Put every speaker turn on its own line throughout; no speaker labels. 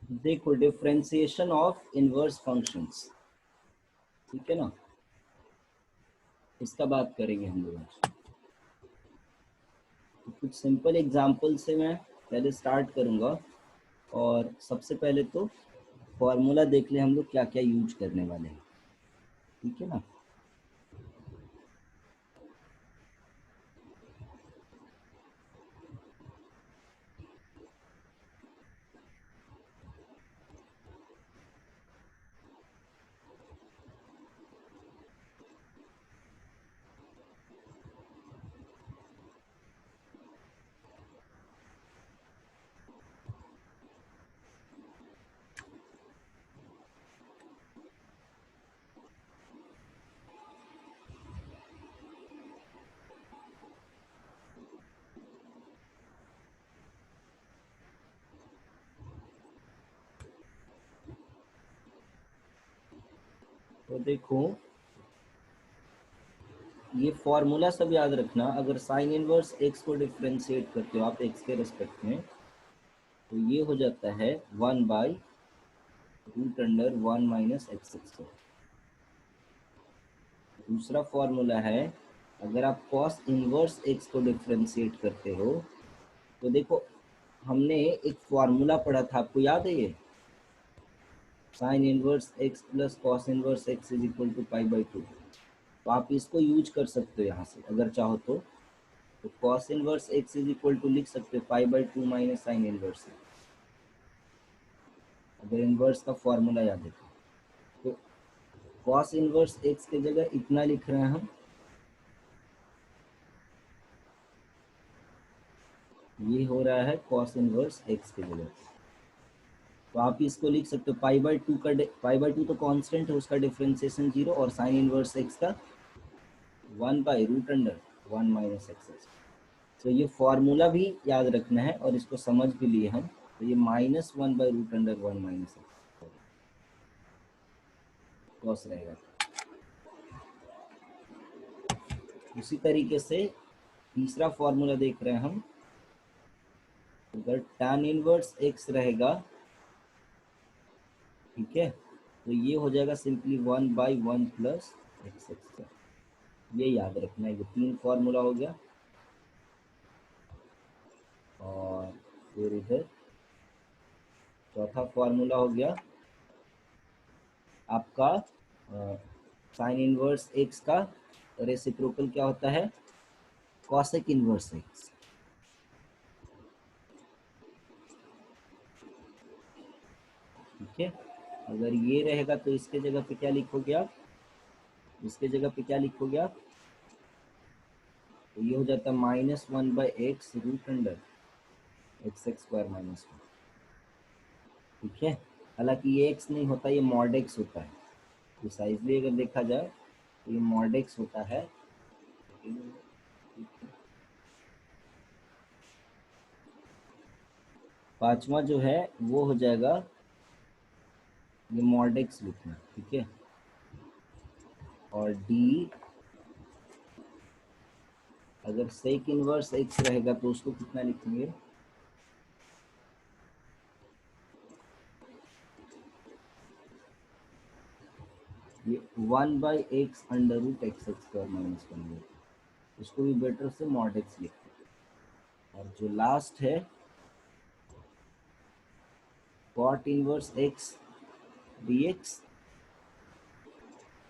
देखो differentiation of inverse functions, ठीक है ना, इसका बात करेंगे हम लोग आज। तो कुछ सिंपल एग्जांपल से मैं पहले स्टार्ट करूंगा। और सबसे पहले तो फॉर्मूला देख ले हम लोग क्या क्या यूज करने वाले हैं, ठीक है ना। तो देखो ये फॉर्मूला सब याद रखना। अगर साइन इनवर्स एक्स को डिफ्रेंशिएट करते हो आप एक्स के रिस्पेक्ट में, तो ये हो जाता है 1/√1 माइनस एक्स स्क्वायर। दूसरा फॉर्मूला है, अगर आप कॉस इनवर्स एक्स को डिफ्रेंशिएट करते हो, तो देखो हमने एक फॉर्मूला पढ़ा था, आपको याद है ये, sine inverse x plus cos inverse x is equal to π/2। तो आप इसको यूज कर सकते हो यहाँ से अगर चाहो तो। Cos inverse x is equal to लिख सकते हो π/2 माइनस साइन इनवर्स एक्स, अगर इनवर्स का फॉर्मूला याद है तो। कॉस इनवर्स एक्स की जगह इतना लिख रहे हैं हम, ये हो रहा है कॉस इनवर्स एक्स की जगह। तो आप इसको लिख सकते हो π/2 का, π/2 तो कांस्टेंट है, उसका डिफरेंशिएशन 0, और साइन इनवर्स एक्स का 1/√1 माइनस एक्स। तो ये फॉर्मूला भी याद रखना है और इसको समझ भी लिए हम। तो ये -1/√1 माइनस एक्स कॉस रहेगा। उसी तरीके से तीसरा फॉर्मूला देख रहे हैं हम, अगर tan इनवर्स एक्स रहेगा, ठीक है, तो ये हो जाएगा सिंपली 1/1 प्लस एक्स स्क्वायर। ये याद रखना है। ये 3 फॉर्मूला हो गया। और फिर इधर चौथा फॉर्मूला हो गया आपका साइन इनवर्स एक्स का रेसिप्रोकल क्या होता है, कॉसेक इनवर्स एक्स। ठीक है, अगर ये रहेगा तो इसके जगह पे क्या लिखोगे आप, इसके जगह पे क्या लिखोगे आप, तो ये हो जाता है -1/x√एक्स माइनस 1। ठीक है, हालांकि ये एक्स नहीं होता, ये मॉड एक्स होता है। प्रिसाइजली अगर देखा जाए तो ये मॉड एक्स होता है। पांचवा जो है वो हो जाएगा, ये मॉड एक्स लिखना, ठीक है। और डी, अगर सेक इनवर्स एक्स रहेगा तो उसको कितना लिखेंगे, ये 1/x√x² माइनस 1। उसको भी बेटर से मॉड एक्स लिखते हैं। और जो लास्ट है कॉट इनवर्स एक्स dx,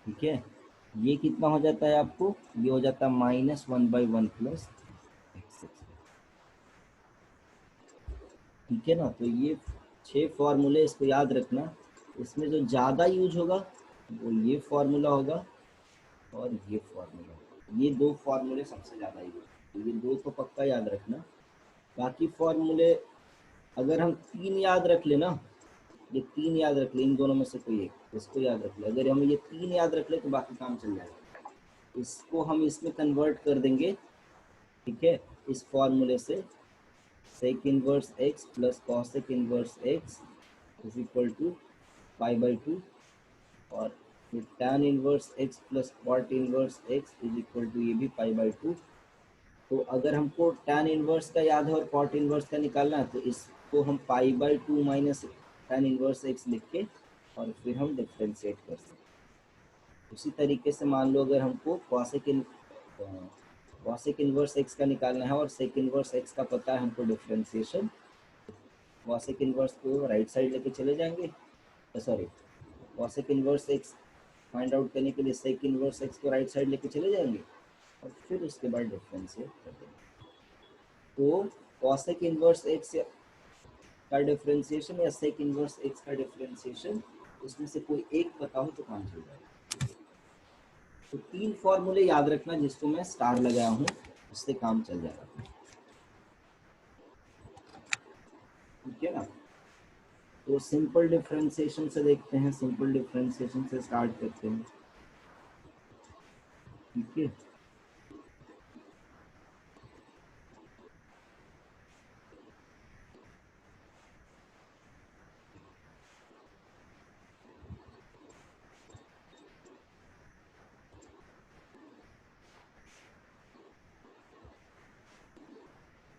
ठीक है, ये कितना हो जाता है आपको, ये हो जाता है -1/1 प्लस एक्स। ठीक है ना। तो ये 6 फॉर्मूले, इसको याद रखना। इसमें जो ज़्यादा यूज होगा वो ये फॉर्मूला होगा और ये फॉर्मूला होगा। ये 2 फॉर्मूले सबसे ज़्यादा यूज, तो ये 2 तो पक्का याद रखना। बाकी फॉर्मूले अगर हम 3 याद रख लेना, ये 3 याद रख ले, इन दोनों में से कोई एक इसको याद रख ले, अगर हम ये 3 याद रख ले तो बाकी काम चल जाएगा। इसको हम इसमें कन्वर्ट कर देंगे, ठीक है, इस फॉर्मूले से sec inverse x plus cosec inverse x is equal to π/2, और फिर tan inverse x plus cot inverse x is equal to ये भी π/2। तो अगर हमको tan इनवर्स का याद है और कॉट इनवर्स का निकालना है, तो इसको हम π/2 माइनस tan इनवर्स x लिख के और फिर हम डिफ्रेंशिएट कर सकते हैं। उसी तरीके से मान लो अगर हमको कॉसेक इनवर्स x का निकालना है और सेक इनवर्स x का पता है हमको डिफ्रेंशिएशन, कॉसेक इनवर्स को राइट साइड लेके चले जाएंगे, sorry cosec inverse x find out करने के लिए सेक इनवर्स x को राइट साइड लेके चले जाएंगे और फिर उसके बाद डिफ्रेंशिएट कर देंगे। तो कॉसेक इनवर्स x का डिफरेंशिएशन या सेक इनवर्स x का डिफरेंशिएशन, उसमें से कोई एक बताओ तो काम चल जाएगा। तो 3 फॉर्मूले याद रखना जिसको मैं स्टार लगाया हूँ, उससे काम चल जाएगा, ठीक है ना। तो सिंपल डिफरेंशिएशन से देखते हैं, सिंपल डिफरेंशिएशन से स्टार्ट करते हैं, ठीक है।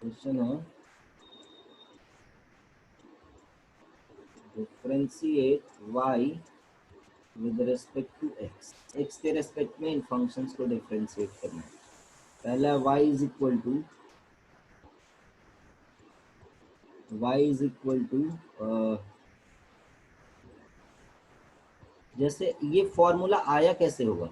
क्वेश्चन है differentiate y with respect to x, x के रेस्पेक्ट में इन फंक्शंस को डिफरेंशिएट करना है। पहला y इज इक्वल टू जैसे ये फॉर्मूला आया कैसे होगा,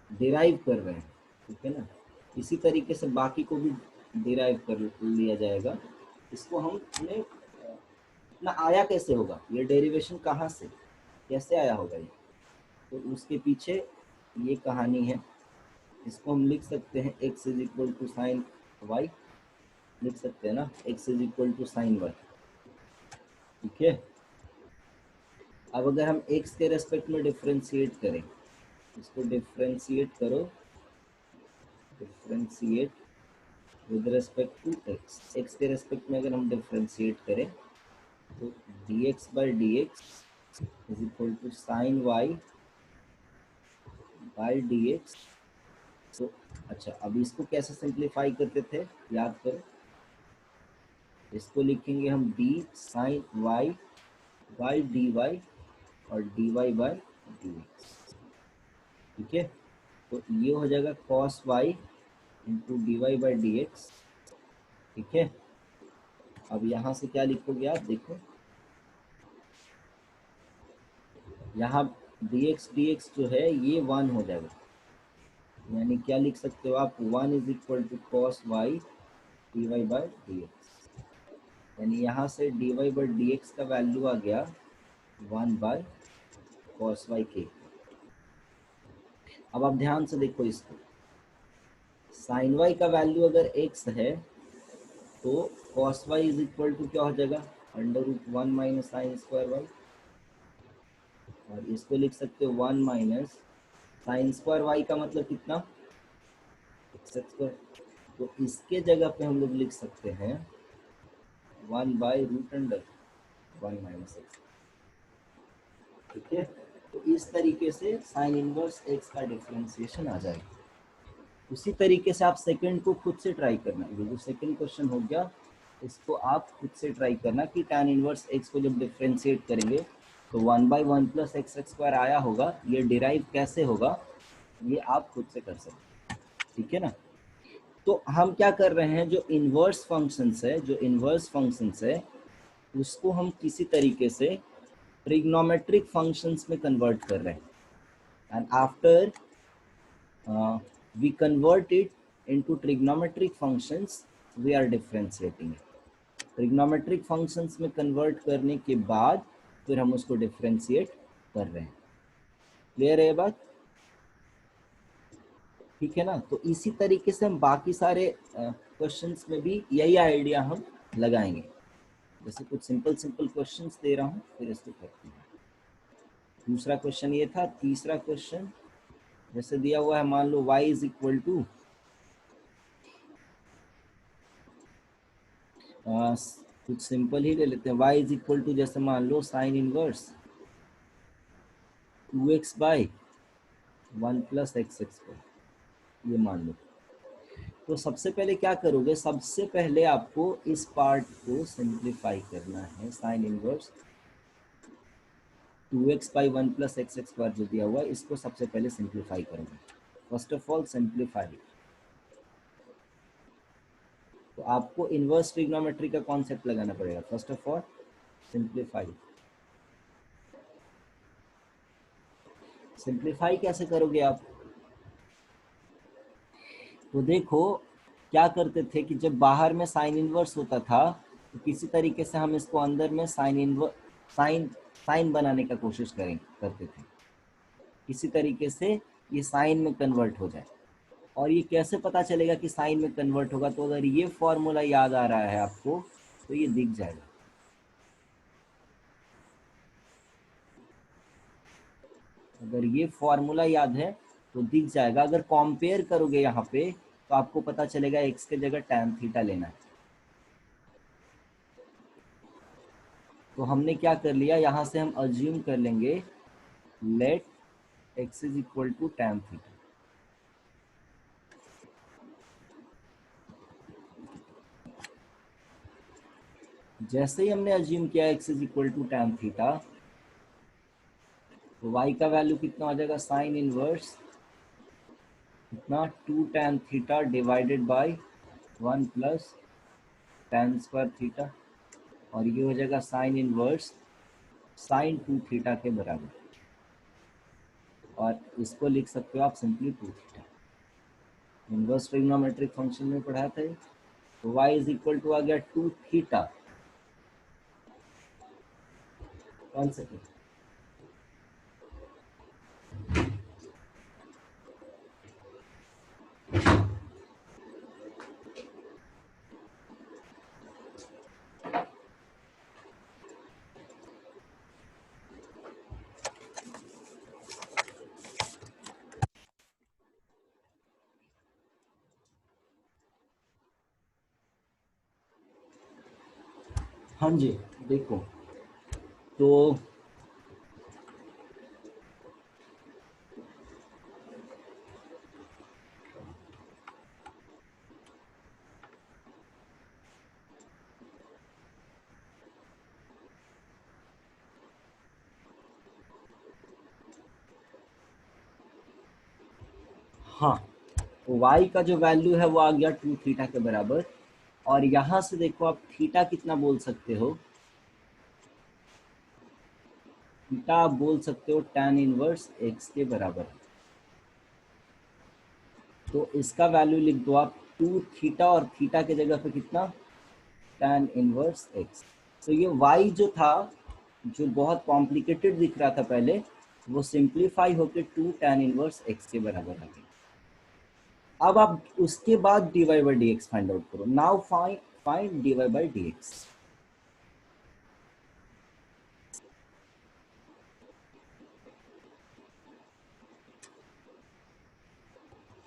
डिराइव कर रहे हैं, ठीक है ना। इसी तरीके से बाकी को भी डिराइव कर लिया जाएगा। इसको हमने ना आया कैसे होगा, ये डेरिवेशन कहाँ से कैसे आया होगा ये, तो उसके पीछे ये कहानी है। इसको हम लिख सकते हैं x is equal to sine y, लिख सकते हैं ना, x is equal to sine y, ठीक है। अब अगर हम x के रेस्पेक्ट में डिफरेंशिएट करें, इसको डिफरेंशिएट करो, differentiate with respect to x, x के रेस्पेक्ट में अगर हम डिफरेंशिएट करें तो dx by d x is equal to sine y by d x. तो अच्छा, अब इसको कैसे सिंप्लीफाई करते थे याद करो, इसको लिखेंगे हम d sine y by d y और d y by d x, ठीक है। तो ये हो जाएगा cos y into d y by d x, ठीक है। अब यहाँ से क्या लिखोगे आप देखो, यहाँ dx जो है ये 1 हो जाएगा, यानी क्या लिख सकते हो आप, 1 is equal to cos y d y by d x, यानी यहाँ से d y by d x का वैल्यू आ गया 1 बाय कॉस वाई के। अब आप ध्यान से देखो इसको, साइन वाई का वैल्यू अगर x है तो cos y is equal to क्या हो जाएगा, under root 1 minus sine square y, और इसको लिख सकते हो 1 माइनस साइन स्क्वायर वाई का मतलब कितना, एक्स स्क्वायर। तो इसके जगह पे हम लोग लिख सकते हैं 1 by root under 1 minus x, ठीक है। तो इस तरीके से साइन इनवर्स एक्स का डिफरेंशिएशन आ जाएगा। उसी तरीके से आप सेकंड को खुद से ट्राई करना, ये जो सेकंड क्वेश्चन हो गया इसको आप खुद से ट्राई करना कि tan इनवर्स x को जब डिफरेंशिएट करेंगे तो 1 बाई 1 प्लस एक्स स्क्वायर आया होगा, ये डिराइव कैसे होगा ये आप खुद से कर सकते हैं, ठीक है ना। तो हम क्या कर रहे हैं, जो इनवर्स फंक्शंस है, जो इनवर्स फंक्शंस है उसको हम किसी तरीके से ट्रिग्नोमेट्रिक फंक्शंस में कन्वर्ट कर रहे हैं, and after we convert it into trigonometric functions, we are differentiating it. Trigonometric functions में कन्वर्ट करने के बाद फिर हम उसको डिफरेंशिएट कर रहे हैं, क्लियर है ये बात, ठीक है ना। तो इसी तरीके से हम बाकी सारे क्वेश्चंस में भी यही आइडिया हम लगाएंगे। जैसे कुछ सिंपल सिंपल क्वेश्चंस दे रहा हूँ फिर इसको करते हैं। दूसरा क्वेश्चन ये था, तीसरा क्वेश्चन जैसे दिया हुआ है, मान लो y इज इक्वल टू कुछ सिंपल ही ले लेते हैं, y इज इक्वल टू जैसे मान लो sine inverse 2x by 1 plus x square, ये मान लो। तो सबसे पहले क्या करोगे, सबसे पहले आपको इस पार्ट को सिंप्लीफाई करना है। Sign inverse 2x by 1 plus x x square जो दिया हुआ है, इसको सबसे पहले सिंप्लीफाई करोगे। First of all simplify. तो आपको इनवर्स ट्रिग्नोमेट्री का कॉन्सेप्ट लगाना पड़ेगा। First of all simplify. Simplify कैसे करोगे आप, तो देखो क्या करते थे कि जब बाहर में साइन इनवर्स होता था तो किसी तरीके से हम इसको अंदर में साइन इनवर्स साइन साइन बनाने का कोशिश करते थे, किसी तरीके से ये साइन में कन्वर्ट हो जाए। और ये कैसे पता चलेगा कि साइन में कन्वर्ट होगा, तो अगर ये फॉर्मूला याद आ रहा है आपको तो ये दिख जाएगा। अगर ये फॉर्मूला याद है तो दिख जाएगा। अगर कंपेयर करोगे यहाँ पे तो आपको पता चलेगा x के जगह tan थीटा लेना है। तो हमने क्या कर लिया, यहाँ से हम अज्यूम कर लेंगे लेट x इज इक्वल टू tan थीटा। जैसे ही हमने अज्यूम किया x इज इक्वल टू tan थीटा, तो y का वैल्यू कितना हो जाएगा, साइन इनवर्स कितना 2 tan theta divided by 1 plus tan square theta, और ये हो जाएगा साइन इनवर्स साइन 2 थीटा के बराबर। और इसको लिख सकते हो आप simply 2 theta. Inverse trigonometric function में पढ़ा था। तो y इज इक्वल टू आ गया 2 थीटा। कौन सेकेंड, हाँ जी देखो तो हाँ, तो y का जो वैल्यू है वो आ गया 2 थीटा के बराबर। और यहां से देखो आप थीटा कितना बोल सकते हो, थीटा आप बोल सकते हो tan इनवर्स x के बराबर। तो इसका वैल्यू लिख दो आप 2 थीटा, और थीटा के जगह पे कितना, tan इनवर्स x। तो ये y जो था, जो बहुत कॉम्प्लिकेटेड दिख रहा था पहले, वो सिंप्लीफाई होकर 2 tan इनवर्स x के बराबर आ गया। अब आप उसके बाद dy by d x find out करो। Now find dy by d x.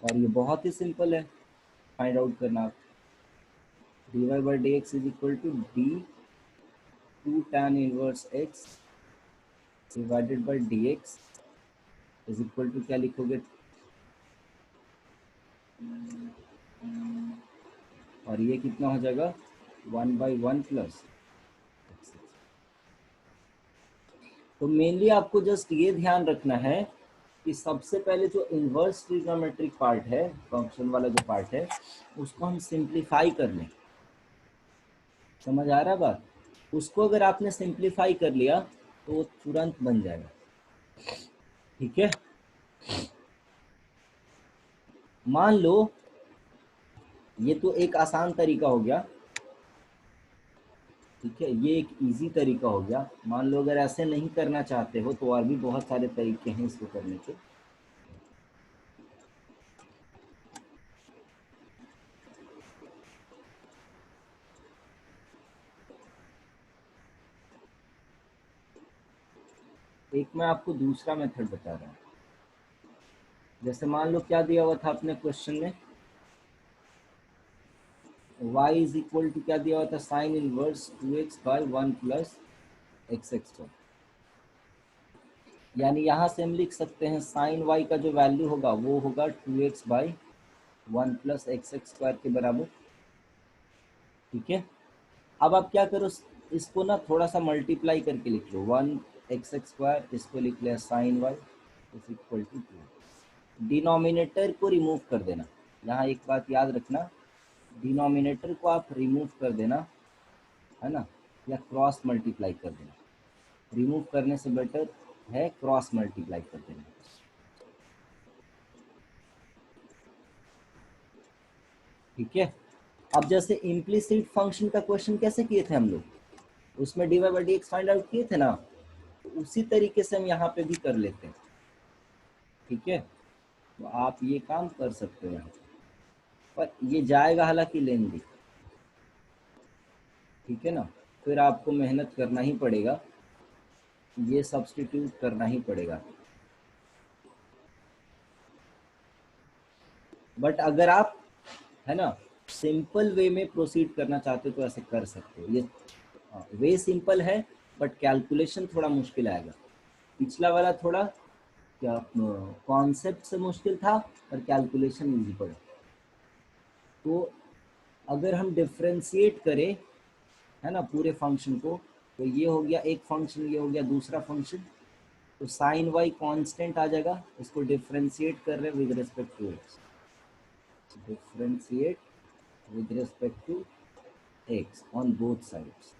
और ये बहुत ही सिंपल है फाइंड आउट करना। dy by d x is equal to d 2 tan inverse x divided by d x is equal to क्या लिखोगे, और ये कितना हो जाएगा 1 बाई 1 प्लस। तो मेनली आपको जस्ट ये ध्यान रखना है कि सबसे पहले जो इन्वर्स ट्रिग्नोमेट्रिक पार्ट है, फंक्शन वाला जो पार्ट है, उसको हम सिंप्लीफाई कर लें। समझ आ रहा है बात, उसको अगर आपने सिंप्लीफाई कर लिया तो वो तुरंत बन जाएगा। ठीक है, मान लो ये तो एक आसान तरीका हो गया। ठीक है, ये एक इजी तरीका हो गया। मान लो अगर ऐसे नहीं करना चाहते हो तो और भी बहुत सारे तरीके हैं इसको करने के। एक मैं आपको दूसरा मेथड बता रहा हूँ। जैसे मान लो क्या दिया हुआ था अपने क्वेश्चन में, y इज इक्वल टू क्या दिया हुआ था, sign inverse 2x by 1 plus x x. यानी यहाँ से हम लिख सकते हैं साइन y का जो वैल्यू होगा वो होगा 2x by 1 plus x x square के बराबर। ठीक है, अब आप क्या करो, इसको ना थोड़ा सा मल्टीप्लाई करके लिख लो, 1 एक्स एक्स स्क्वायर, इसको लिख लिया sine y is equal to 2। Denominator को रिमूव कर देना, यहाँ एक बात याद रखना, डिनोमिनेटर को आप रिमूव कर देना, है ना, या क्रॉस मल्टीप्लाई कर देना। रिमूव करने से बेटर है क्रॉस मल्टीप्लाई कर देना। ठीक है, अब जैसे इम्प्लिसिट फंक्शन का क्वेश्चन कैसे किए थे हम लोग, उसमें dy by dx find out किए थे ना, तो उसी तरीके से हम यहाँ पे भी कर लेते हैं। ठीक है, तो आप ये काम कर सकते हो यहाँ पर ये जाएगा हालांकि लेंदी। ठीक है ना, फिर आपको मेहनत करना ही पड़ेगा, ये सब्स्टिट्यूट करना ही पड़ेगा। बट अगर आप, है ना, सिंपल वे में प्रोसीड करना चाहते हो तो ऐसे कर सकते हो। ये वे सिंपल है बट कैलकुलेशन थोड़ा मुश्किल आएगा। पिछला वाला थोड़ा क्या कॉन्सेप्ट से मुश्किल था और कैलकुलेशन इजी पड़ा। तो अगर हम डिफ्रेंशिएट करें, है ना, पूरे फंक्शन को, तो ये हो गया एक फंक्शन, ये हो गया दूसरा फंक्शन, तो साइन वाई कांस्टेंट आ जाएगा। इसको डिफ्रेंशिएट कर रहे हैं with respect to x, differentiate with respect to x on both sides.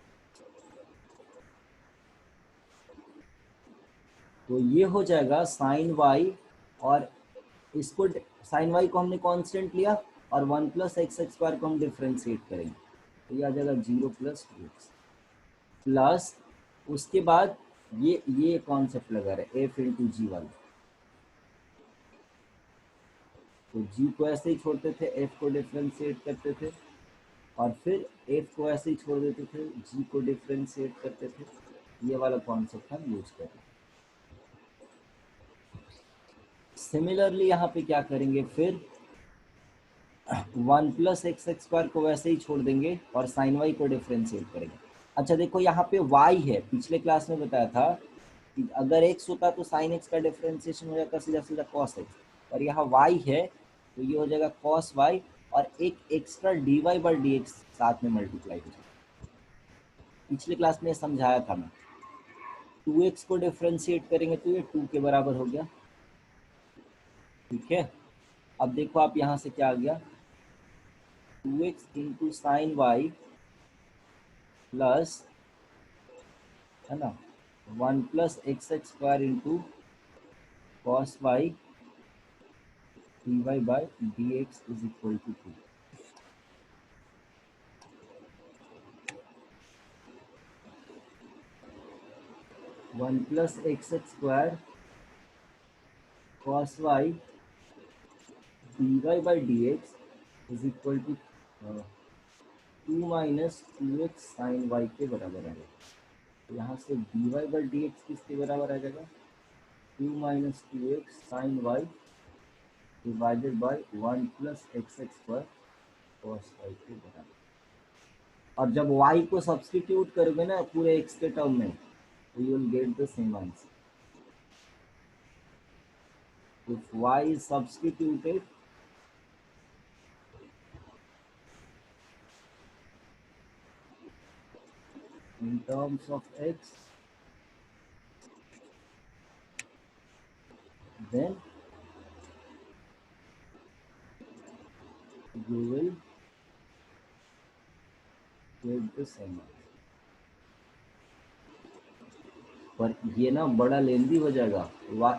तो ये हो जाएगा साइन वाई, और इसको साइन वाई को हमने कांस्टेंट लिया और 1 प्लस एक्स एक्स स्क्वायर को हम डिफ्रेंशिएट करेंगे, तो ये आ जाएगा 0 प्लस 2x प्लस, उसके बाद ये कॉन्सेप्ट लगा रहे एफ इंटू जी वाला, तो जी को ऐसे ही छोड़ते थे, एफ को डिफ्रेंशिएट करते थे, और फिर एफ को ऐसे ही छोड़ देते थे, जी को डिफ्रेंशिएट करते थे। ये वाला कॉन्सेप्ट हम यूज करें। सिमिलरली यहाँ पे क्या करेंगे, फिर 1 प्लस एक्स एक्स स्क्वायर को वैसे ही छोड़ देंगे और साइन वाई को डिफ्रेंशिएट करेंगे। अच्छा देखो यहाँ पे y है, पिछले क्लास में बताया था कि अगर x होता तो साइन x का डिफ्रेंशिएशन हो जाता सीधा सीधा cos x, और यहाँ y है तो ये हो जाएगा cos y, और एक एक्स्ट्रा dy बाई dx साथ में मल्टीप्लाई हो जाएगा। पिछले क्लास में समझाया था मैं, 2x को डिफ्रेंशिएट करेंगे तो ये 2 के बराबर हो गया। ठीक है, अब देखो आप यहाँ से क्या आ गया, 2x into sine Y plus, है ना, 1 plus x x square into cos y d y by d x is equal to 2। One plus x x square cos y d y by d x is equal to 2 minus 2x sine y के बराबर आ जाएगा। तो यहाँ से d y by d x किसके बराबर आ जाएगा, 2 minus 2x sine y divided by 1 plus x x square cos Y के बराबर। और जब y को सब्सटीट्यूट करोगे ना पूरे x के टर्म में, तो you will get the same answer. If y is substituted in terms of x, then you will get the same answer। पर ये ना बड़ा लेंदी हो जाएगा,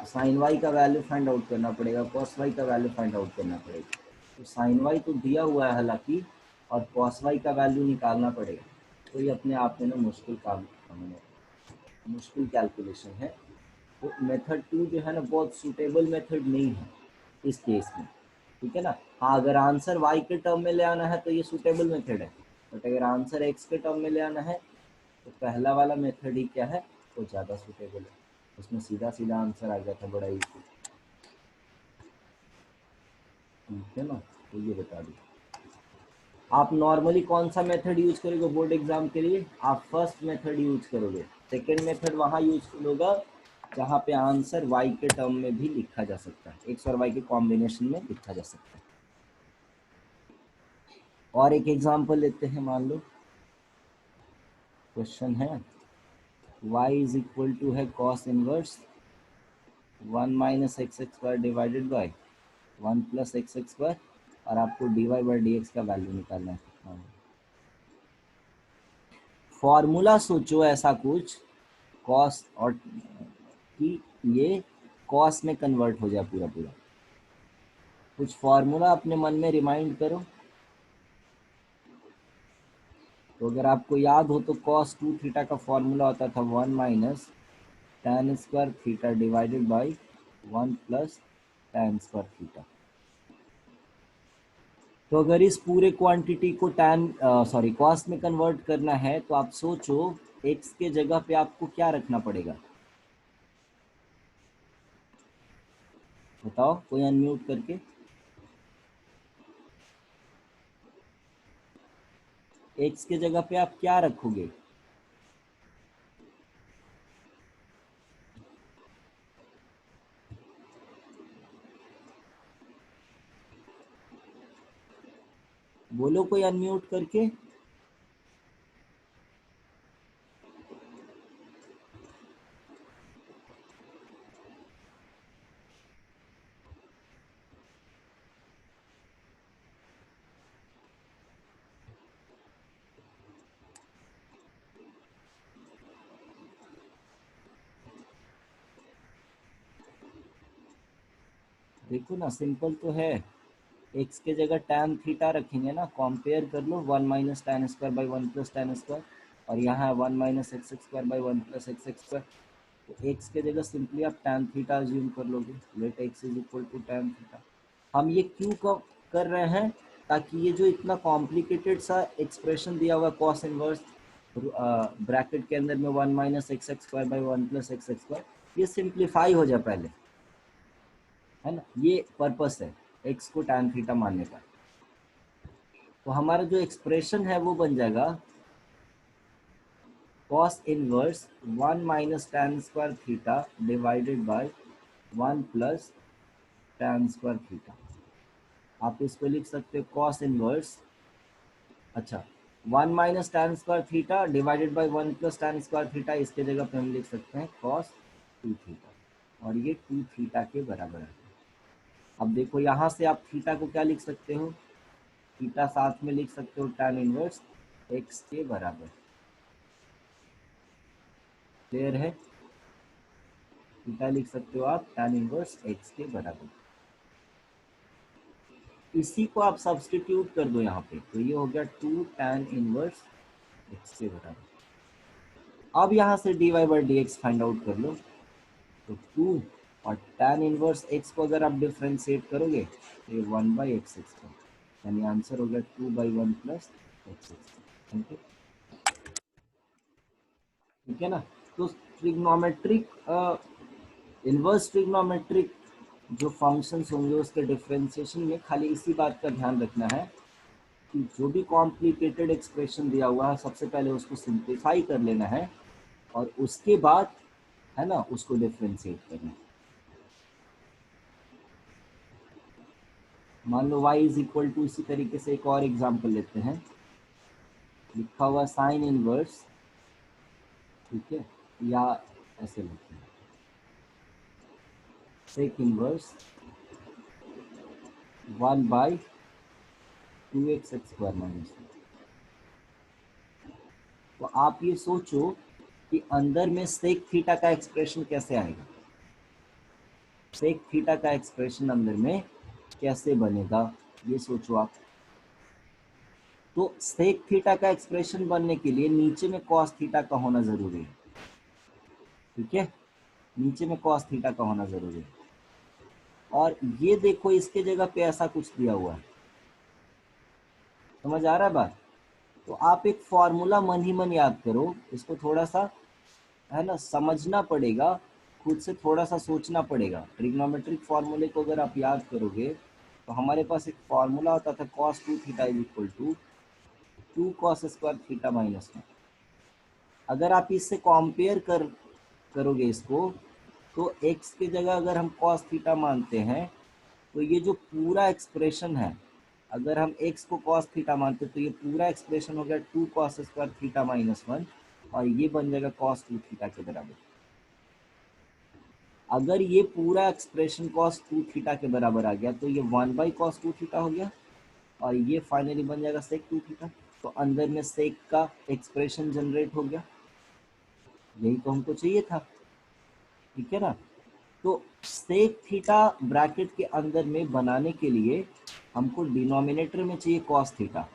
साइन वाई का वैल्यू फाइंड आउट करना पड़ेगा, कॉस वाई का वैल्यू फाइंड आउट करना पड़ेगा। तो साइन वाई तो दिया हुआ है हालांकि, और कॉस वाई का वैल्यू निकालना पड़ेगा, तो ये अपने आप में ना मुश्किल काम, मुश्किल कैलकुलेशन है। तो मेथड 2 जो है ना बहुत सूटेबल मेथड नहीं है इस केस में। ठीक है ना, हाँ अगर आंसर y के टर्म में ले आना है तो ये सूटेबल मेथड है, बट अगर आंसर x के टर्म में ले आना है तो पहला वाला मेथड ही क्या है, वो ज़्यादा सूटेबल है। उसमें सीधा सीधा आंसर आ गया था, बड़ा इजी। ठीक है ना, तो ये बता दी। आप नॉर्मली कौन सा मेथड यूज करोगे बोर्ड एग्जाम के लिए, आप फर्स्ट मेथड यूज करोगे, सेकेंड मेथड वहाँ यूज होगा जहाँ पे आंसर y के टर्म में भी लिखा जा सकता है, x और y के कॉम्बिनेशन में लिखा जा सकता है। और एक एग्जांपल लेते हैं, मान लो क्वेश्चन है y इज इक्वल टू है cos inverse 1 minus x x square divided by 1 plus x x square, और आपको dy बाई डी एक्स का वैल्यू निकालना है। फॉर्मूला सोचो ऐसा कुछ cos और कि ये cos में कन्वर्ट हो जाए पूरा पूरा। कुछ फॉर्मूला अपने मन में रिमाइंड करो। तो अगर आपको याद हो तो cos 2 थीटा का फॉर्मूला होता था 1 minus tan square theta divided by 1 plus tan square theta. तो अगर इस पूरे क्वांटिटी को cos में कन्वर्ट करना है तो आप सोचो x के जगह पे आपको क्या रखना पड़ेगा, बताओ कोई अनम्यूट करके। x के जगह पे आप क्या रखोगे? बोलो कोई अनम्यूट करके। देखो ना, सिंपल तो है। x के जगह tan थीटा रखेंगे ना, कंपेयर कर लो 1 minus tan square by 1 plus tan square, और यहाँ है 1 minus x x square by 1 plus x x square. तो x के जगह सिंपली आप tan थीटा अज्यूम कर लोगे, लेट x इज इक्वल टू tan थीटा। हम ये क्यों कर रहे हैं? ताकि ये जो इतना कॉम्प्लिकेटेड सा एक्सप्रेशन दिया हुआ cos इनवर्स ब्रैकेट के अंदर में 1 minus x x square by 1 plus x x square, ये सिंप्लीफाई हो जाए पहले, है ना। ये पर्पस है x को tan थीटा मानने का। तो हमारा जो एक्सप्रेशन है वो बन जाएगा cos inverse 1 minus tan square theta divided by 1 plus tan square theta. आप इसको लिख सकते हो cos इनवर्स, अच्छा 1 minus tan square theta divided by 1 plus tan square theta, इसके जगह पे हम लिख सकते हैं cos 2 थीटा, और ये 2 थीटा के बराबर है। अब देखो यहाँ से आप थीटा को क्या लिख सकते हो, थीटा साथ में लिख सकते हो tan इनवर्स x के बराबर। क्लियर है? थीटा लिख सकते हो आप tan इनवर्स x के बराबर। इसी को आप सब्स्टिट्यूट कर दो यहाँ पे, तो ये हो गया 2 tan इनवर्स x के बराबर। अब यहाँ से dy by d x find out कर लो, तो 2 और tan इनवर्स x को अगर आप डिफ्रेंशिएट करोगे तो ये 1 बाई एक्स एक्स का, यानी आंसर हो गया 2 बाई 1 प्लस एक्स एक्स। ठीक है ना। तो ट्रिग्नोमेट्रिक इनवर्स ट्रिग्नोमेट्रिक जो फंक्शंस होंगे उसके डिफरेंशिएशन में खाली इसी बात का ध्यान रखना है कि जो भी कॉम्प्लिकेटेड एक्सप्रेशन दिया हुआ है सबसे पहले उसको सिंप्लीफाई कर लेना है, और उसके बाद है ना उसको डिफरेंशिएट करना है। मान लो y इज इक्वल टू, इसी तरीके से एक और एग्जांपल लेते हैं, लिखा हुआ साइन इनवर्स, ठीक है, या ऐसे लिखते हैं sec inverse 1 by 2x x square minus. तो आप ये सोचो कि अंदर में सेक थीटा का एक्सप्रेशन कैसे आएगा, सेक थीटा का एक्सप्रेशन अंदर में कैसे बनेगा, ये सोचो आप। तो सेक थीटा का एक्सप्रेशन बनने के लिए नीचे में कॉस थीटा का होना जरूरी है, ठीक है, नीचे में कॉस थीटा का होना जरूरी है। और ये देखो इसके जगह पे ऐसा कुछ दिया हुआ है, समझ आ रहा है बात? तो आप एक फॉर्मूला मन ही मन याद करो, इसको थोड़ा सा है ना समझना पड़ेगा, खुद से थोड़ा सा सोचना पड़ेगा। ट्रिग्नोमेट्रिक फॉर्मूले को अगर आप याद करोगे तो हमारे पास एक फॉर्मूला होता था cos 2 theta is equal to 2 cos square theta minus 1। अगर आप इससे कंपेयर करोगे इसको, तो x के जगह अगर हम cos थीटा मानते हैं तो ये जो पूरा एक्सप्रेशन है अगर हम x को cos थीटा मानते तो ये पूरा एक्सप्रेशन हो गया 2 cos स्क्वायर थीटा माइनस 1 और ये बन जाएगा cos 2 थीटा के बराबर। अगर ये पूरा एक्सप्रेशन cos 2 थीटा के बराबर आ गया तो ये 1 बाई cos 2 थीटा हो गया और ये फाइनली बन जाएगा sec 2 थीटा। तो अंदर में sec का एक्सप्रेशन जनरेट हो गया, यही तो हमको चाहिए था, ठीक है ना। तो सेक थीटा ब्रैकेट के अंदर में बनाने के लिए हमको डिनोमिनेटर में चाहिए कॉस थीटा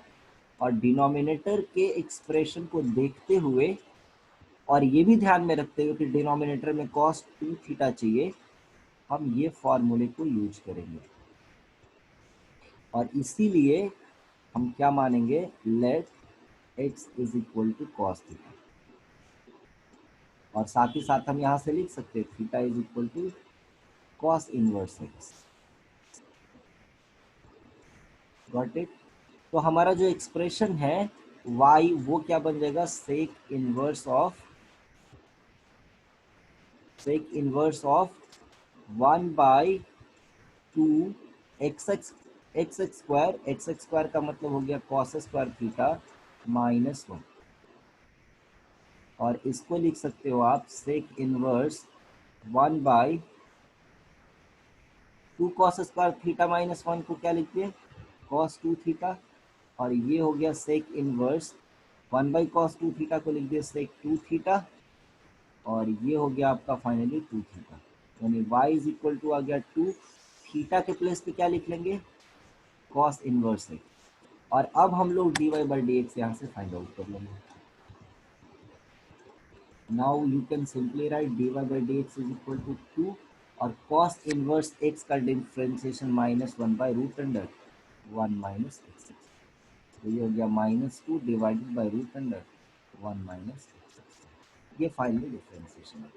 और डिनोमिनेटर के एक्सप्रेशन को देखते हुए और ये भी ध्यान में रखते हुए कि डिनोमिनेटर में कॉस 2 थीटा चाहिए, हम ये फॉर्मूले को यूज करेंगे और इसीलिए हम क्या मानेंगे, let x is equal to cos theta और साथ ही साथ हम यहाँ से लिख सकते हैं theta is equal to cos inverse x। Got it. तो हमारा जो एक्सप्रेशन है y वो क्या बन जाएगा, sec inverse of 1 by 2 x square का मतलब हो गया कॉस स्क्वायर थीटा माइनस 1 और इसको लिख सकते हो आप sec inverse 1 by 2 cos square theta minus 1 को क्या लिखते हैं, कॉस 2 थीटा और ये हो गया sec inverse 1 by cos 2 theta को लिख दिया सेक 2 थीटा और ये हो गया आपका फाइनली 2 थीटा, यानी y इज इक्वल टू आ गया 2 थीटा के प्लेस पे क्या लिख लेंगे, कॉस इनवर्स है। और अब हम लोग dy बाई डी एक्स यहाँ से फाइंड आउट कर लेंगे। Now you can simply write dy by d x is equal to 2 और कॉस इनवर्स x का differentiation minus 1 by root under 1 minus x, तो ये हो गया minus 2 divided by root under 1 minus x, ये finally differentiation है।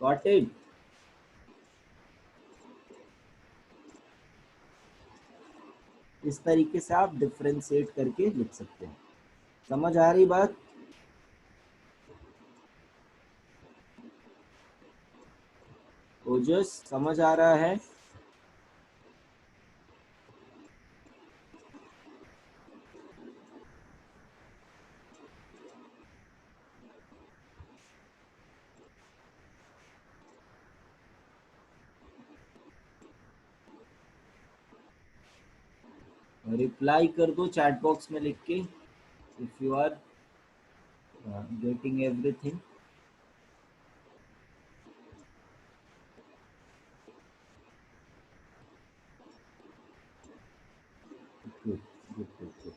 Got it. इस तरीके से आप डिफ्रेंशिएट करके लिख सकते हैं। समझ आ रही बात, ओजस समझ आ रहा है। रिप्लाई कर दो चैट बॉक्स में लिख के if you are getting everything. Good good good good.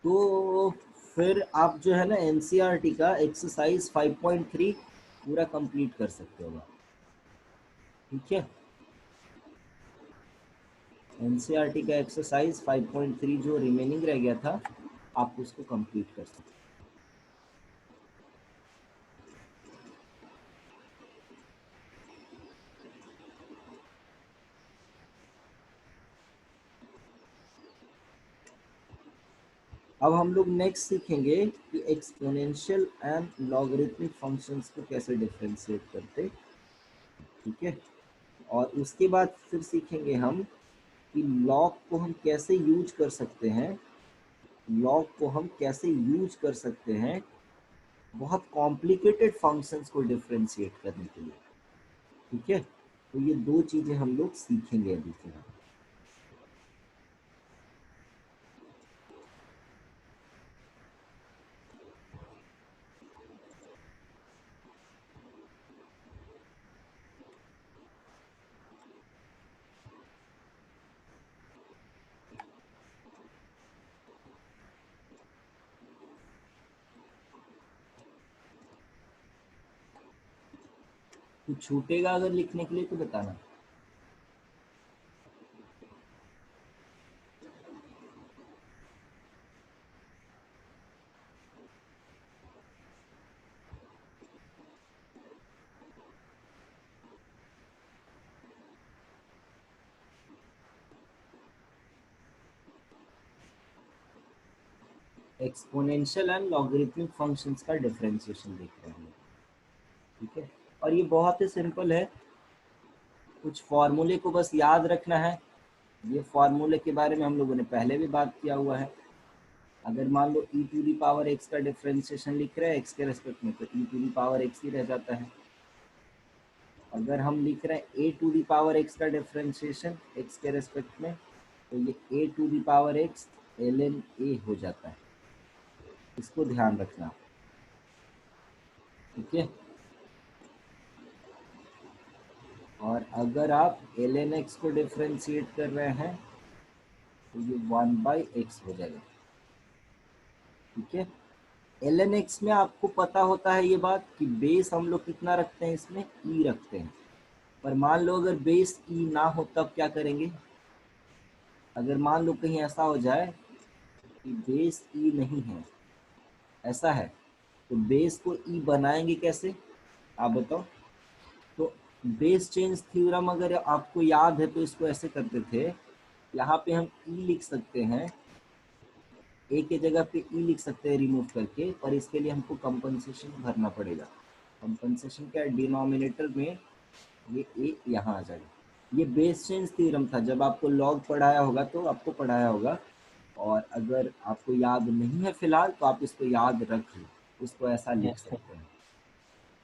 तो फिर आप जो है ना एनसीईआरटी का एक्सरसाइज 5.3 पूरा कंप्लीट कर सकते हो, ठीक है। एनसीईआरटी का एक्सरसाइज 5.3 जो रिमेनिंग रह गया था आप उसको कंप्लीट कर सकते हो। अब हम लोग नेक्स्ट सीखेंगे कि एक्सपोनेंशियल एंड लॉगरिथमिक फंक्शंस को कैसे डिफरेंशिएट करते, ठीक है। और उसके बाद फिर सीखेंगे हम कि लॉग को हम कैसे यूज कर सकते हैं, लॉग को हम कैसे यूज कर सकते हैं बहुत कॉम्प्लिकेटेड फंक्शंस को डिफरेंशिएट करने के लिए, ठीक है। तो ये दो चीजें हम लोग सीखेंगे अभी फिलहाल। कुछ छूटेगा अगर लिखने के लिए तो बताना। एक्सपोनेंशियल एंड लॉगरिथमिक फंक्शंस का डिफरेंशिएशन देख रहे हैं, ठीक है। और ये बहुत ही सिंपल है, कुछ फॉर्मूले को बस याद रखना है। ये फॉर्मूले के बारे में हम लोगों ने पहले भी बात किया हुआ है। अगर मान लो e to the power x का डिफरेंशिएशन लिख रहे हैं x के रेस्पेक्ट में, तो e to the power x ही रह जाता है। अगर हम लिख रहे हैं a to the power x का डिफरेंशिएशन x के रेस्पेक्ट में, तो ये a to the power x ln a हो जाता है। इसको ध्यान रखना, ठीक है। और अगर आप ln x को डिफरेंशिएट कर रहे हैं तो ये 1/x हो जाएगा, ठीक है। ln x में आपको पता होता है ये बात कि बेस हम लोग कितना रखते हैं, इसमें e रखते हैं। पर मान लो अगर बेस ई ना हो तब क्या करेंगे? अगर मान लो कहीं ऐसा हो जाए कि बेस ई नहीं है, ऐसा है, तो बेस को ई बनाएंगे कैसे, आप बताओ। तो बेस चेंज थ्योरम अगर आपको याद है तो इसको ऐसे करते थे, यहाँ पे हम ई लिख सकते हैं, ए के जगह पे ई लिख सकते हैं रिमूव करके, पर इसके लिए हमको कंपनसेशन भरना पड़ेगा। कंपनसेशन क्या है, डिनोमिनेटर में ये ए यहाँ आ जाएगा। ये बेस चेंज थ्योरम था, जब आपको लॉग पढ़ाया होगा तो आपको पढ़ाया होगा, और अगर आपको याद नहीं है फिलहाल तो आप इसको याद रख लो, इसको ऐसा लिख सकते हैं।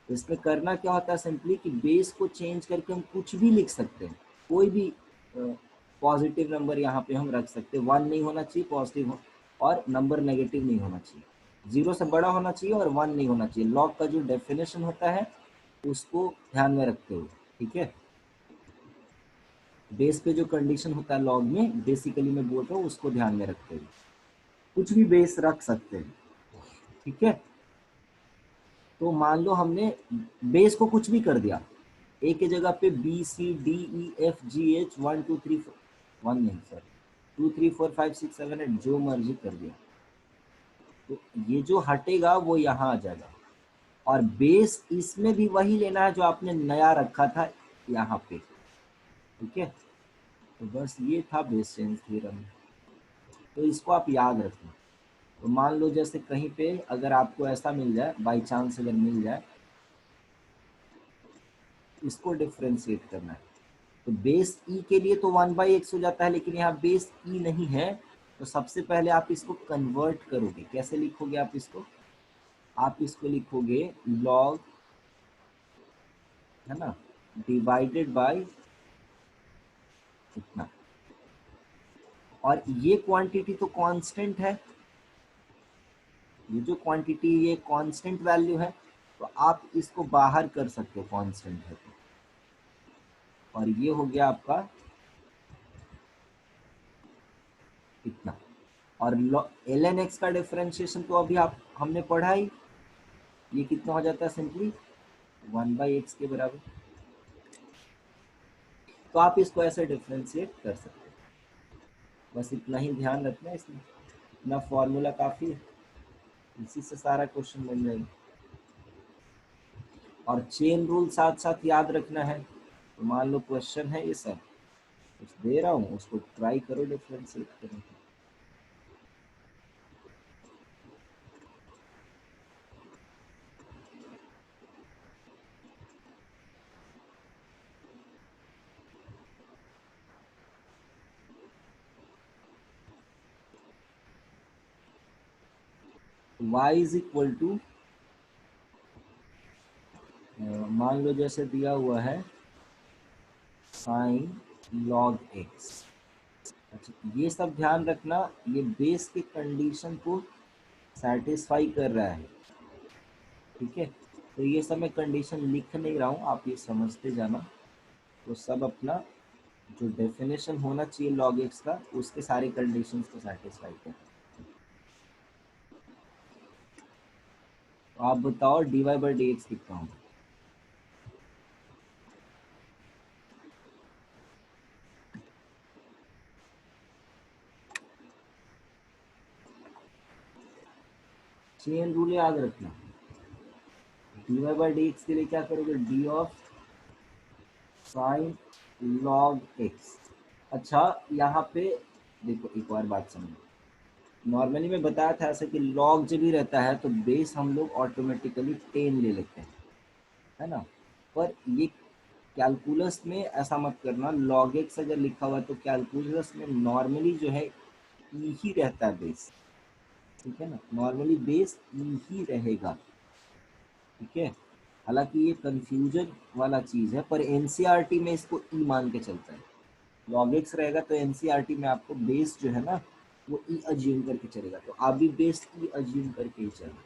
तो इसमें करना क्या होता है, सिंपली कि बेस को चेंज करके हम कुछ भी लिख सकते हैं, कोई भी पॉजिटिव नंबर यहाँ पे हम रख सकते हैं। 1 नहीं होना चाहिए पॉजिटिव हो, और नंबर नेगेटिव नहीं होना चाहिए, 0 से बड़ा होना चाहिए और 1 नहीं होना चाहिए। लॉग का जो डेफिनेशन होता है उसको ध्यान में रखते हुए, ठीक है। बेस पे जो कंडीशन होता है लॉग में, बेसिकली मैं बोल रहा हूँ, उसको ध्यान में रखते हुए कुछ भी बेस रख सकते हैं, ठीक है। तो मान लो हमने बेस को कुछ भी कर दिया, ए के जगह पे B C D E F G H 1 2 3 4 1 नहीं सर 2 3 4 5 6 7 8 जो मर्जी कर दिया, तो ये जो हटेगा वो यहाँ आ जाएगा। और बेस इसमें भी वही लेना है जो आपने नया रखा था यहाँ पे, ठीक है। तो बस ये था बेस चेंज थ्योरम, तो इसको आप याद रखें। तो मान लो जैसे कहीं पे अगर आपको ऐसा मिल जाए, बाई चांस अगर मिल जाए, इसको डिफ्रेंशिएट करना है, तो बेस ई के लिए तो 1/x हो जाता है, लेकिन यहाँ बेस ई नहीं है, तो सबसे पहले आप इसको कन्वर्ट करोगे। कैसे लिखोगे आप इसको? आप इसको लिखोगे लॉग, है ना, डिवाइडेड बाय इतना, और ये क्वांटिटी तो कांस्टेंट है, ये जो क्वांटिटी ये कांस्टेंट वैल्यू है, तो आप इसको बाहर कर सकते हो कांस्टेंट है तो, और ये हो गया आपका इतना। और ln x का डिफरेंशिएशन तो अभी आप हमने पढ़ा ही, ये कितना हो जाता है सिंपली 1/x के बराबर। तो आप इसको ऐसे डिफरेंशिएट कर सकते हो, बस इतना ही ध्यान रखना है, इसमें इतना फॉर्मूला काफ़ी है, इसी से सारा क्वेश्चन बन जाएगा। और चेन रूल साथ साथ याद रखना है। तो मान लो क्वेश्चन है ये सब कुछ दे रहा हूँ, उसको ट्राई करो डिफरेंशिएट करने की। y इज इक्वल टू, मान लो जैसे दिया हुआ है साइन लॉग x। अच्छा, ये सब ध्यान रखना, ये बेस के कंडीशन को सेटिस्फाई कर रहा है, ठीक है। तो ये सब मैं कंडीशन लिख नहीं रहा हूँ, आप ये समझते जाना। तो सब अपना जो डेफिनेशन होना चाहिए log x का, उसके सारे कंडीशंस को सेटिस्फाई कर। तो आप बताओ dy/dx कितना होगा? चेन रूल याद रखना, dy/dx के लिए क्या करोगे, d of sine log x। अच्छा, यहाँ पे देखो एक और बात समझो, नॉर्मली मैं बताया था ऐसा कि लॉग जब भी रहता है तो बेस हम लोग ऑटोमेटिकली 10 ले लेते हैं, है ना। पर ये कैलकुलस में ऐसा मत करना, लॉग एक्स अगर लिखा हुआ है तो कैलकुलस में नॉर्मली जो है ई ही रहता है बेस, ठीक है ना, नॉर्मली बेस ई ही रहेगा, ठीक है। हालांकि ये कंफ्यूजन वाला चीज है, पर एनसीईआरटी में इसको ई मान के चलता है। लॉग एक्स रहेगा तो एनसीईआरटी में आपको बेस जो है ना वो ई अज्यूम करके चलेगा, तो आप भी बेस ई अज्यूम करके ही चलेगा,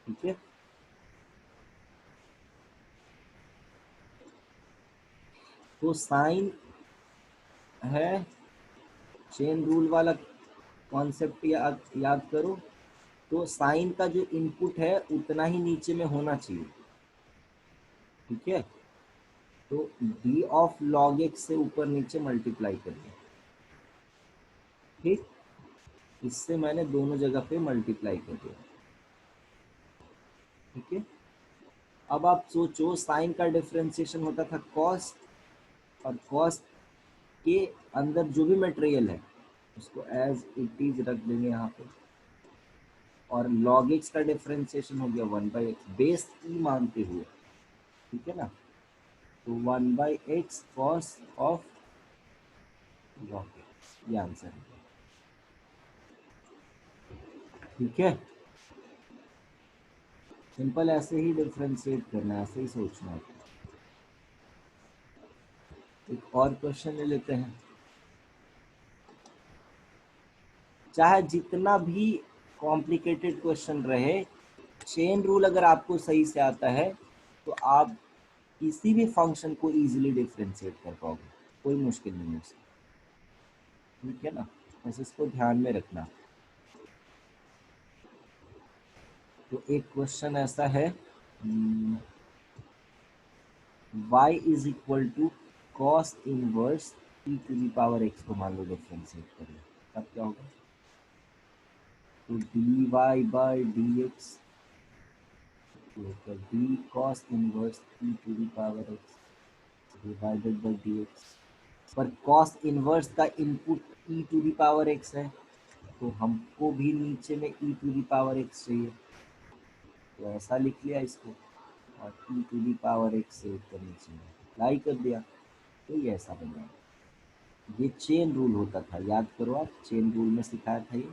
ठीक है। तो साइन है, चेन रूल वाला कॉन्सेप्ट याद करो। तो साइन का जो इनपुट है उतना ही नीचे में होना चाहिए, ठीक है। तो डी ऑफ लॉग एक्स से ऊपर नीचे मल्टीप्लाई करिए, ठीक। इससे मैंने दोनों जगह पे मल्टीप्लाई कर दिया, ठीक है। अब आप सोचो, साइन का डिफरेंशिएशन होता था कॉस, और कॉस के अंदर जो भी मटेरियल है उसको एज इट इज रख देंगे यहाँ पे, और log x का डिफरेंशिएशन हो गया 1/x बेस ई मानते हुए, ठीक है ना। तो 1/x cos of log x, ये आंसर है, ठीक है। सिंपल ऐसे ही डिफरेंशिएट करना है, ऐसे ही सोचना है। एक और क्वेश्चन ले लेते हैं। चाहे जितना भी कॉम्प्लिकेटेड क्वेश्चन रहे, चेन रूल अगर आपको सही से आता है तो आप किसी भी फंक्शन को इजीली डिफरेंशिएट कर पाओगे, कोई मुश्किल नहीं है उसमें, ठीक है ना। बस इसको ध्यान में रखना। तो एक क्वेश्चन ऐसा है, y is equal to cos inverse e to the power x को मान लो डिफरेंशिएट करें, तब क्या होगा। तो dy by d x d cos inverse e to the power x divided by d x, पर कॉस इनवर्स का input e to the power x है, तो हमको भी नीचे में e to the power x चाहिए, तो ऐसा लिख लिया इसको, और e to the power x से ऊपर नीचे में अप्लाई कर दिया, तो ये ऐसा बन जाएगा। ये चेन रूल होता था, याद करो आप, चेन रूल में सिखाया था ये,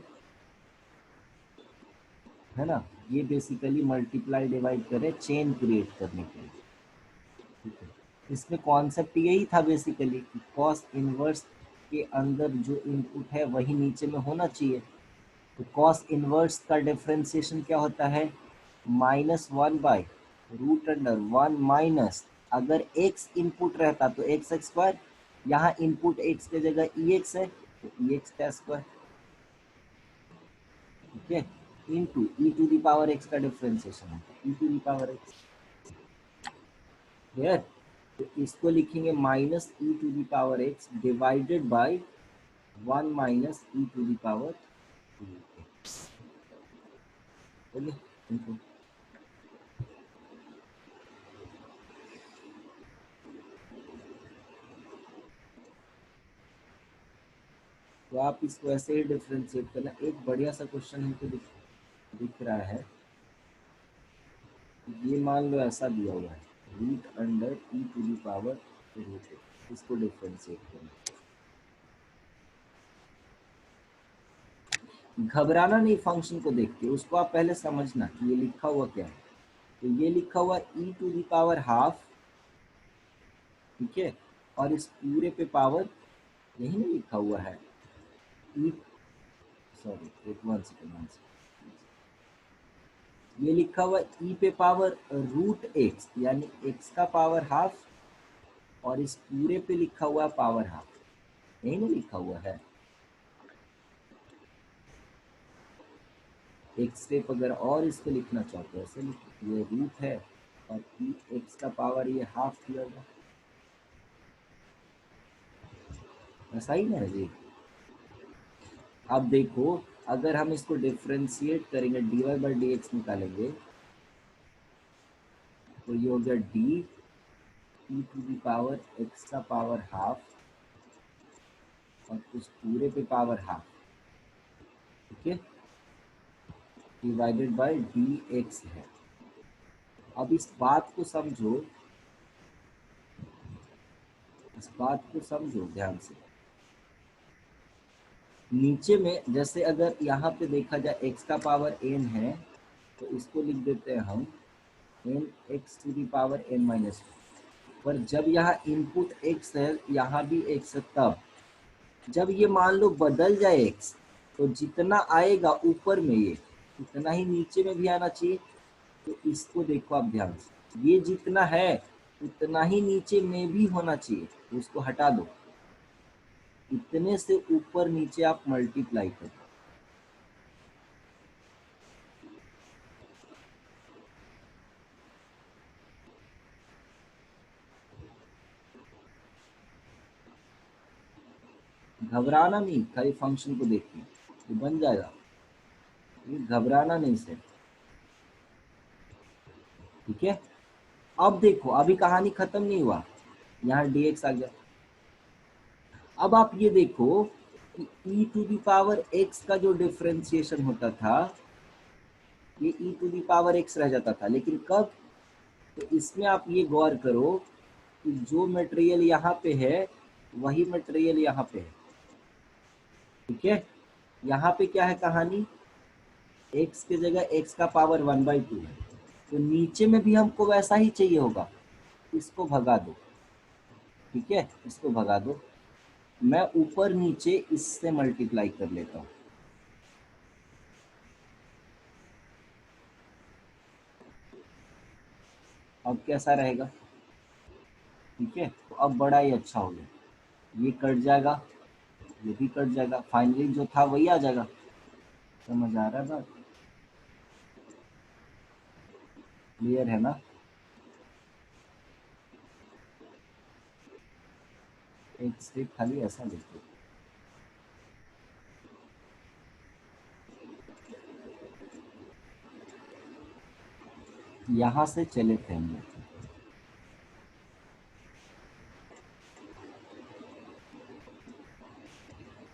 है ना। ये बेसिकली मल्टीप्लाई डिवाइड करे चेन क्रिएट करने के लिए, ठीक है। इसमें कॉन्सेप्ट यही था बेसिकली कि कॉस इनवर्स के अंदर जो इनपुट है वही नीचे में होना चाहिए। तो कॉस इनवर्स का डिफरेंशिएशन क्या होता है, -1/√(1 माइनस), अगर x इनपुट रहता तो एक्स स्क्वायर, यहाँ इनपुट x के जगह ई एक्स है तो ई एक्स का स्क्वायर, ठीक है, into e to the power x का डिफरेंशिएशन है e to the power x, clear. तो इसको लिखेंगे minus e to the power x divided by 1 minus e to the power x, चलिए। तो आप इसको ऐसे ही डिफ्रेंशिएट करना। एक बढ़िया सा क्वेश्चन हमको दिख रहा है, ये मान लो ऐसा दिया हुआ है, √e⁻√, इसको डिफ्रेंशिएट करना। घबराना नहीं, फंक्शन को देख के उसको आप पहले समझना कि ये लिखा हुआ क्या है। तो ये लिखा हुआ e⁻², ठीक है, और इस पूरे पे पावर यही नहीं लिखा हुआ है, ई, सॉरी एक 1 सेकेंड, ये लिखा हुआ e पे पावर √x यानी x का पावर हाफ, और इस पूरे पे लिखा हुआ पावर हाफ, यही नहीं लिखा हुआ है। एक स्टेप अगर और इसको लिखना चाहते हो ऐसे लिखो, ये रूट है और ई एक्स का पावर ये हाफ किया हुआ, ऐसा ही ना है जी। अब देखो, अगर हम इसको डिफ्रेंशिएट करेंगे, dy बाई डी एक्स निकालेंगे, तो ये हो गया d e to the power x का पावर हाफ और उस पूरे पे पावर हाफ, ठीक है, डिवाइडेड बाय डी एक्स है। अब इस बात को समझो इस बात को समझो ध्यान से। नीचे में जैसे अगर यहाँ पे देखा जाए x का पावर n है, तो इसको लिख देते हैं हम n x to the power n minus. पर जब यहाँ इनपुट x है, यहाँ भी x है, तब जब ये मान लो बदल जाए x, तो जितना आएगा ऊपर में ये उतना ही नीचे में भी आना चाहिए। तो इसको देखो आप ध्यान से, ये जितना है उतना ही नीचे में भी होना चाहिए, तो उसको हटा दो। इतने से ऊपर नीचे आप मल्टीप्लाई करो। घबराना नहीं, खाली फंक्शन को देखिए, तो बन जाएगा। ये घबराना नहीं से, ठीक है। अब देखो, अभी कहानी खत्म नहीं हुआ, यहाँ dx आ गया। अब आप ये देखो कि e to the power x का जो डिफरेंशिएशन होता था, ये e to the power x रह जाता था, लेकिन कब? तो इसमें आप ये गौर करो कि जो मटेरियल यहाँ पे है वही मटेरियल यहाँ पे है, ठीक है। यहाँ पे क्या है कहानी, x के जगह x का पावर 1/2 है, तो नीचे में भी हमको वैसा ही चाहिए होगा। इसको भगा दो, ठीक है, इसको भगा दो। मैं ऊपर नीचे इससे मल्टीप्लाई कर लेता हूँ। अब कैसा रहेगा, ठीक है। तो अब बड़ा ही अच्छा हो गया, ये कट जाएगा, ये भी कट जाएगा, फाइनली जो था वही आ जाएगा। समझ आ रहा है बात, क्लियर है ना? एक स्टेप खाली ऐसा लिखो, यहाँ से चले थे हम लोग,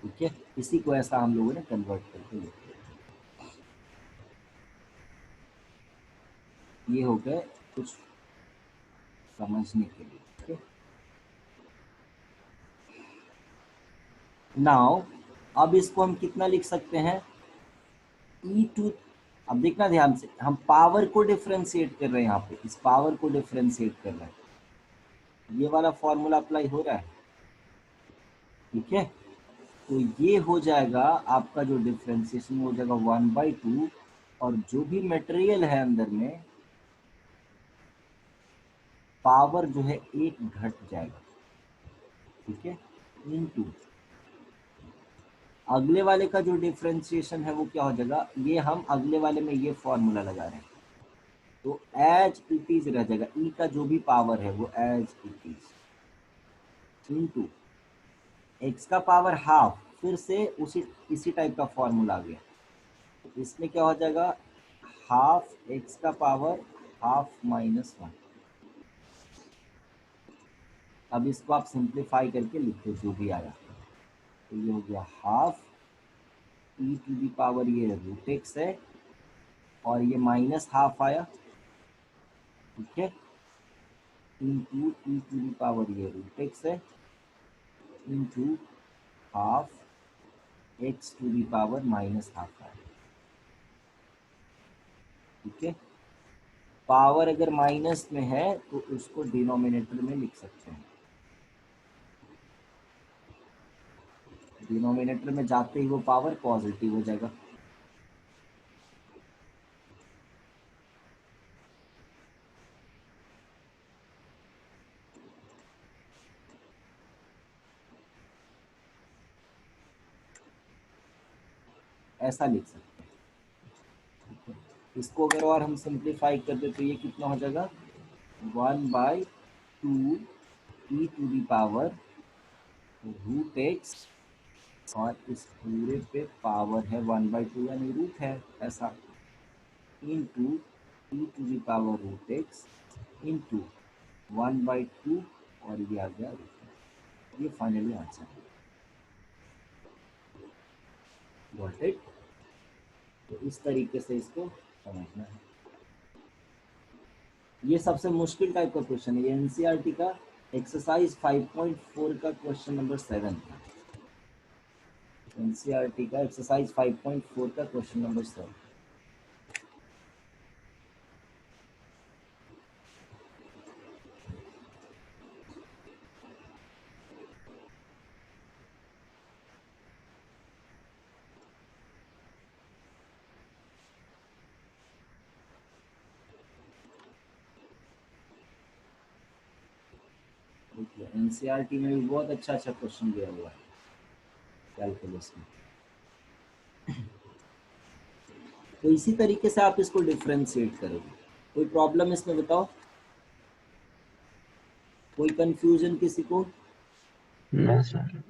ठीक है। इसी को ऐसा हम लोगों ने कन्वर्ट करके लिखा। ये हो गए कुछ समझने के लिए, ठीक है। नाउ अब इसको हम कितना लिख सकते हैं, ई टू, अब देखना ध्यान से, हम पावर को डिफरेंशिएट कर रहे हैं, यहाँ पे इस पावर को डिफरेंशिएट कर रहे हैं, ये वाला फॉर्मूला अप्लाई हो रहा है, ठीक है। तो ये हो जाएगा आपका जो डिफरेंशिएशन हो जाएगा 1/2, और जो भी मटेरियल है अंदर में, पावर जो है एक घट जाएगा, ठीक है, इनटू अगले वाले का जो डिफरेंशिएशन है वो क्या हो जाएगा, ये हम अगले वाले में ये फॉर्मूला लगा रहे हैं, तो एज इट इज रह जाएगा, ई का जो भी पावर है वो as it is into x का पावर हाफ, फिर से उसी इसी टाइप का फॉर्मूला आ गया। तो इसमें क्या हो जाएगा, हाफ एक्स का पावर हाफ -1। अब इसको आप सिंप्लीफाई करके लिखो जो भी आया, तो ये हो गया half e to the power, ये रूट एक्स है, और ये माइनस हाफ आया, ठीक है, into e to the power ये रूट एक्स है, into half x to the power -half आया, ठीक है। पावर अगर माइनस में है तो उसको डिनोमिनेटर में लिख सकते हैं, डिनोमिनेटर में जाते ही वो पावर पॉजिटिव हो जाएगा। ऐसा लिख सकते हैं, ठीक है। इसको अगर और हम सिंप्लीफाई कर दे तो ये कितना हो जाएगा, 1/2 e to the power root x, और इस पूरे पे पावर है 1/2 यानी रूट है, ऐसा, into e to the power root x into 1/2, और ये आ गया रूट, ये फाइनली आंसर है। Got it? तो इस तरीके से इसको समझना है। ये सबसे मुश्किल टाइप का क्वेश्चन है, ये एनसीईआरटी का एक्सरसाइज 5.4 का क्वेश्चन नंबर 7 था। एनसीईआरटी का एक्सरसाइज 5.4 का क्वेश्चन नंबर 7। देखिए एनसीईआरटी में भी बहुत अच्छा अच्छा क्वेश्चन दिया हुआ है कैलकुलस में। तो इसी तरीके से आप इसको डिफ्रेंशिएट करोगे। कोई प्रॉब्लम इसमें बताओ, कोई कंफ्यूजन किसी को?
No sir.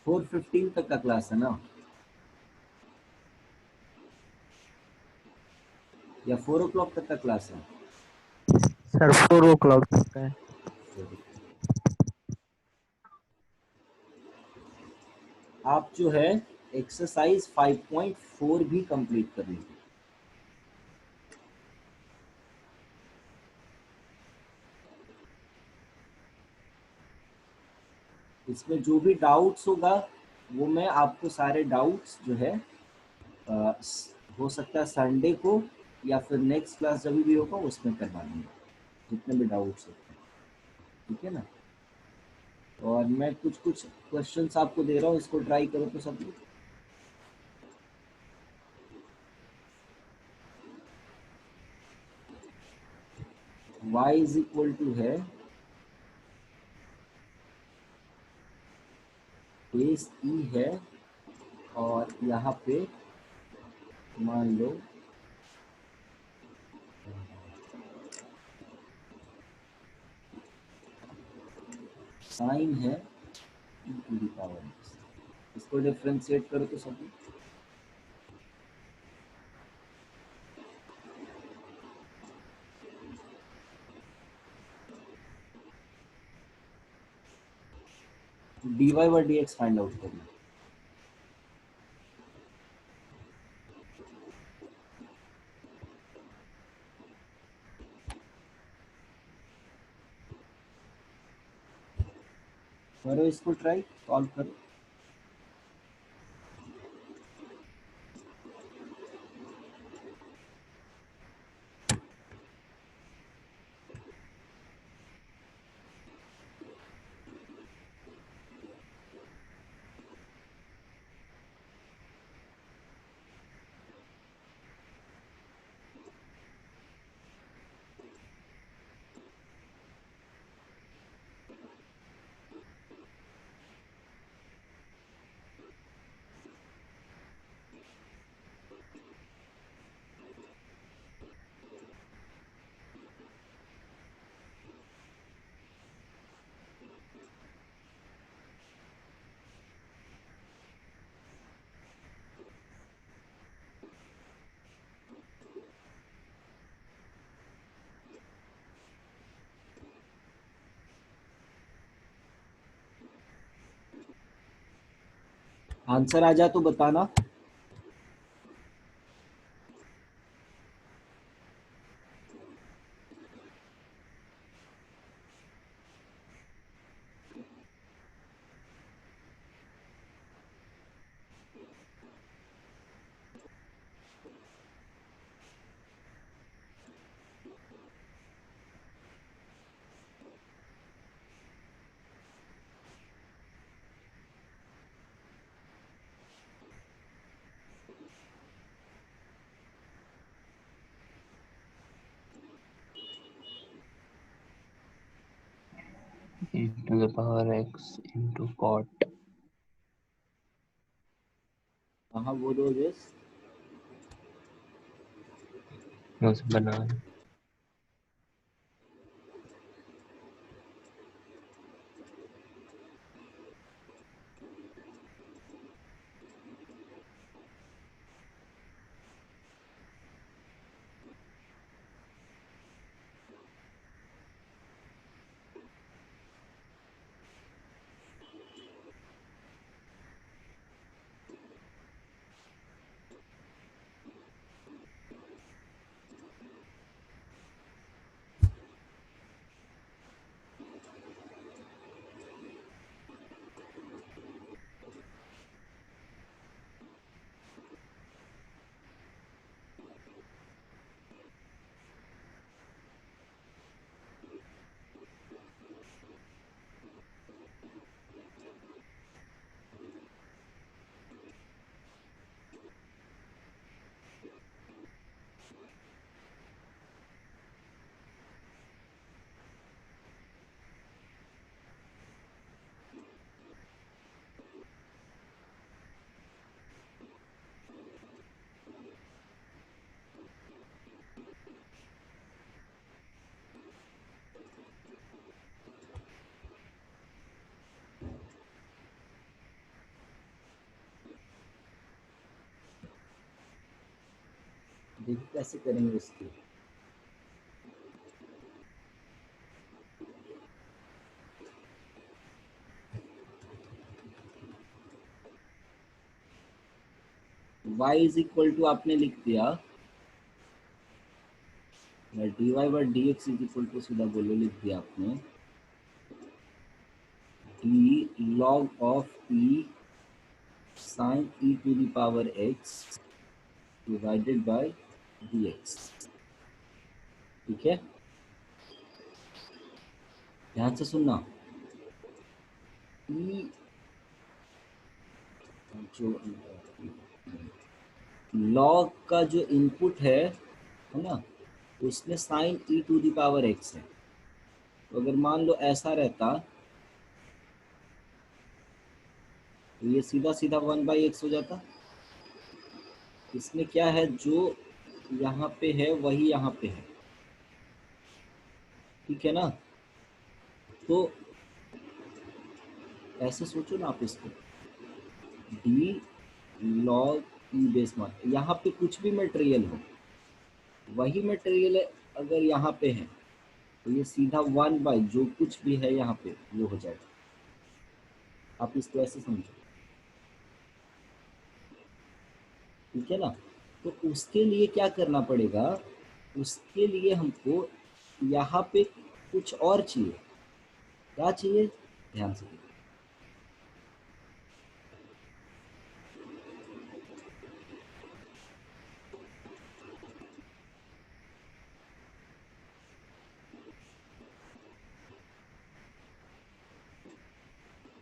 4:15 तक का क्लास है ना, या 4 o'clock तक का क्लास है?
सर 4 o'clock तक का है।
आप जो है एक्सरसाइज 5.4 भी कंप्लीट कर लीजिए। इसमें जो भी डाउट्स होगा वो मैं आपको सारे डाउट्स जो है हो सकता है संडे को या फिर नेक्स्ट क्लास जब भी होगा उसमें करवा दूंगा, जितने भी डाउट्स होते हैं, ठीक है ना। और मैं कुछ कुछ क्वेश्चंस आपको दे रहा हूँ, इसको ट्राई करो तो सब लोग। y इज इक्वल टू है बेस ई है, और यहाँ पे मान लो साइन है e to the power x। इसको डिफ्रेंशिएट करो तो सब लोग। dy by d x find out करना। करो इसको ट्राई, सॉल्व करो। आंसर आ जाए तो बताना।
into the power x into cot।
हाँ बोलो यस।
नो सर बना।
देखो कैसे करेंगे इसको। y इज इक्वल टू आपने लिख दिया dy by d x is equal to, सीधा बोलो लिख दिया आपने d log of e sin e to the power x divided by dx। ठीक है, ध्यान से सुनना। e जो log का जो इनपुट है ना, उसमें sine e to the power x है। तो अगर मान लो ऐसा रहता तो ये सीधा सीधा 1/x हो जाता। इसमें क्या है, जो यहाँ पे है वही यहाँ पे है, ठीक है ना। तो ऐसे सोचो ना आप इसको, डी लॉग ई बेस मान, यहाँ पे कुछ भी मटेरियल हो वही मटेरियल अगर यहाँ पे है तो ये सीधा 1/, जो कुछ भी है यहाँ पे वो हो जाएगा। आप इसको ऐसे समझो, ठीक है ना। तो उसके लिए क्या करना पड़ेगा, उसके लिए हमको यहाँ पे कुछ और चाहिए। क्या चाहिए, ध्यान से देखो।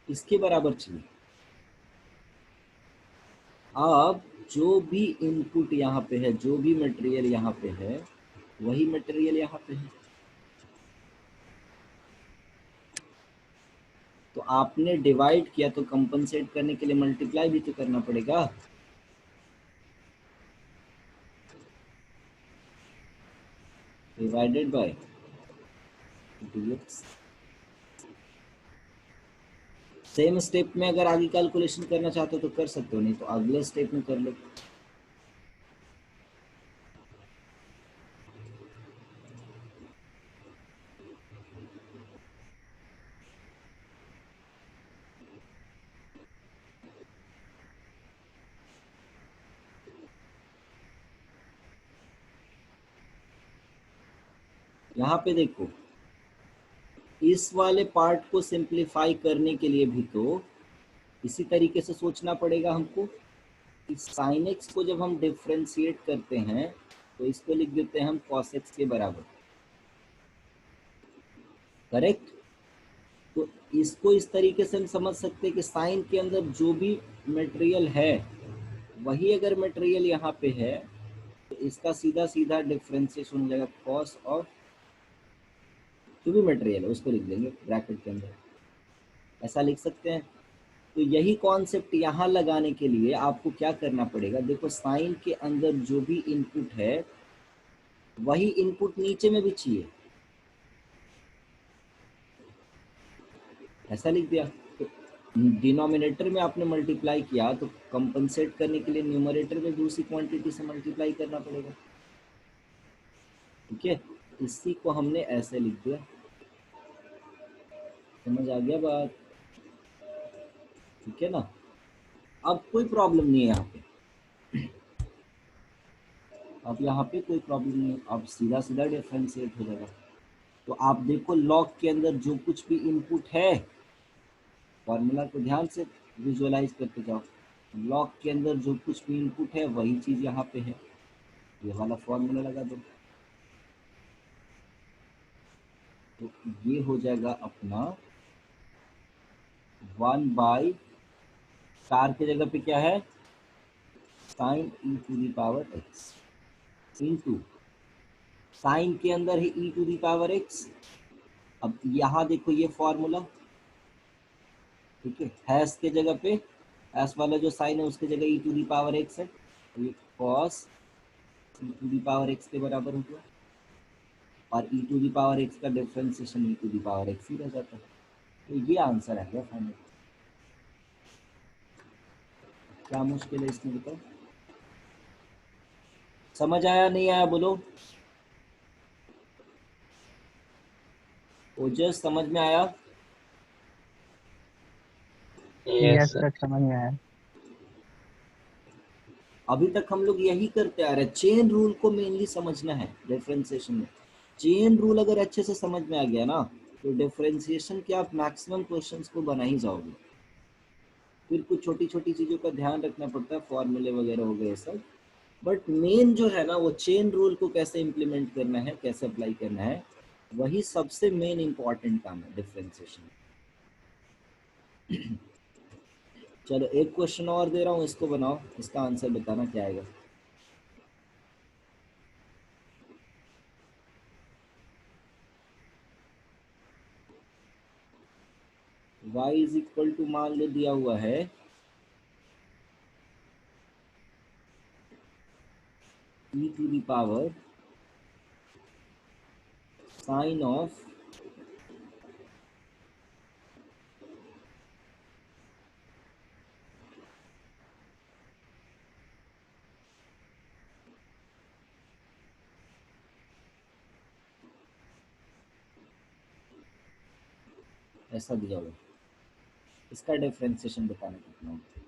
इसके बराबर चाहिए। अब जो भी इनपुट यहाँ पे है, जो भी मटेरियल यहाँ पे है वही मटेरियल यहाँ पे है। तो आपने डिवाइड किया तो कंपनसेट करने के लिए मल्टीप्लाई भी तो करना पड़ेगा। Divided by dx। Same step में अगर आगे कैलकुलेशन करना चाहते हो तो कर सकते हो, नहीं तो अगले स्टेप में कर लो। यहाँ पे देखो, इस वाले पार्ट को सिंप्लीफाई करने के लिए भी तो इसी तरीके से सोचना पड़ेगा हमको। इस साइन एक्स को जब हम डिफ्रेंशिएट करते हैं तो इसको लिख देते हैं हम कॉस एक्स के बराबर, करेक्ट। तो इसको इस तरीके से हम समझ सकते हैं कि साइन के अंदर जो भी मटेरियल है वही अगर मटेरियल यहाँ पे है तो इसका सीधा सीधा डिफ्रेंशिएशन हो जाएगा कॉस ऑफ जो भी मटेरियल है उसको लिख देंगे ब्रैकेट के अंदर, ऐसा लिख सकते हैं। तो यही कॉन्सेप्ट यहाँ लगाने के लिए आपको क्या करना पड़ेगा, देखो साइन के अंदर जो भी इनपुट है वही इनपुट नीचे में भी चाहिए, ऐसा लिख दिया। तो डिनोमिनेटर में आपने मल्टीप्लाई किया तो कंपनसेट करने के लिए न्यूमरेटर में दूसरी क्वांटिटी से मल्टीप्लाई करना पड़ेगा, ठीक है। इसी को हमने ऐसे लिख दिया, समझ आ गया बात, ठीक है ना। अब कोई प्रॉब्लम नहीं है यहाँ पे, अब यहाँ पे कोई प्रॉब्लम नहीं है, अब सीधा सीधा डिफरेंशिएट हो जाएगा। तो आप देखो लॉग के अंदर जो कुछ भी इनपुट है, फॉर्मूला को ध्यान से विजुअलाइज करते जाओ, लॉग के अंदर जो कुछ भी इनपुट है वही चीज यहाँ पे है, ये वाला फॉर्मूला लगा दो। तो ये हो जाएगा अपना 1/4 की जगह पे क्या है, sine e to the power x into sine के अंदर है e to the power x. अब यहाँ देखो ये फॉर्मूला, ठीक है, हैश के जगह पे हैश वाला जो साइन है उसके जगह e to the power x है, तो ये cos e to the power x के बराबर हो गया, और e to the power x का differentiation e to the power x ही रह जाता है। तो ये आंसर है क्या फाइनल, क्या मुश्किल है इसमें बताओ। समझ आया नहीं आया बोलो। ओजस समझ में आया?
Yes
yes
sir.
सर, समझ में आया।
अभी तक हम लोग यही करते आ रहे हैं, चेन रूल को मेनली समझना है डिफरेंशिएशन में। चेन रूल अगर अच्छे से समझ में आ गया ना, तो डिफरेंशिएशन के आप मैक्सिमम क्वेश्चंस को बना ही जाओगे। फिर कुछ छोटी छोटी चीज़ों का ध्यान रखना पड़ता है, फॉर्मूले वगैरह हो गए सब, बट मेन जो है ना वो चेन रूल को कैसे इम्प्लीमेंट करना है, कैसे अप्लाई करना है, वही सबसे मेन इंपॉर्टेंट काम है डिफरेंशिएशन। चलो एक क्वेश्चन और दे रहा हूँ, इसको बनाओ, इसका आंसर बताना क्या आएगा। y इज इक्वल टू मान लो दिया हुआ है e to the power sine of ऐसा दिया हुआ है। इसका डिफरेंशिएशन बताना कितना होगा।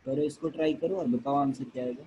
करो इसको, ट्राई करो और बताओ आंसर क्या आएगा।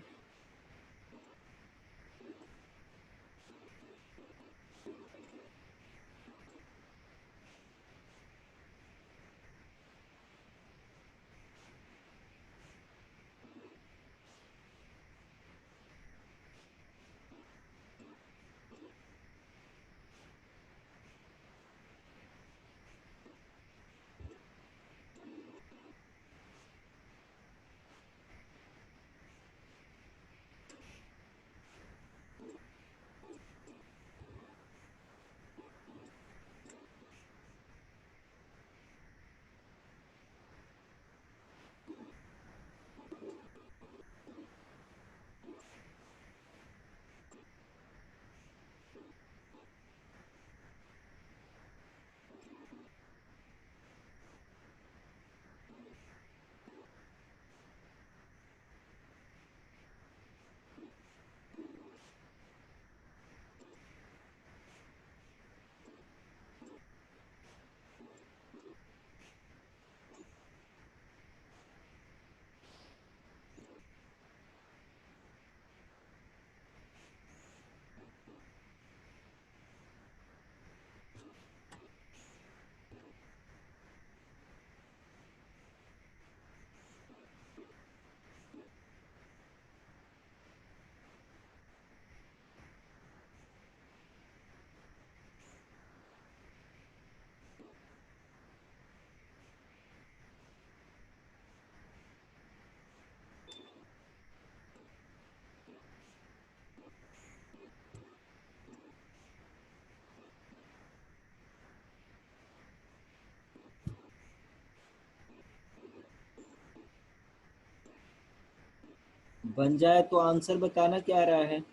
बन जाए तो आंसर बताना क्या आ रहा है।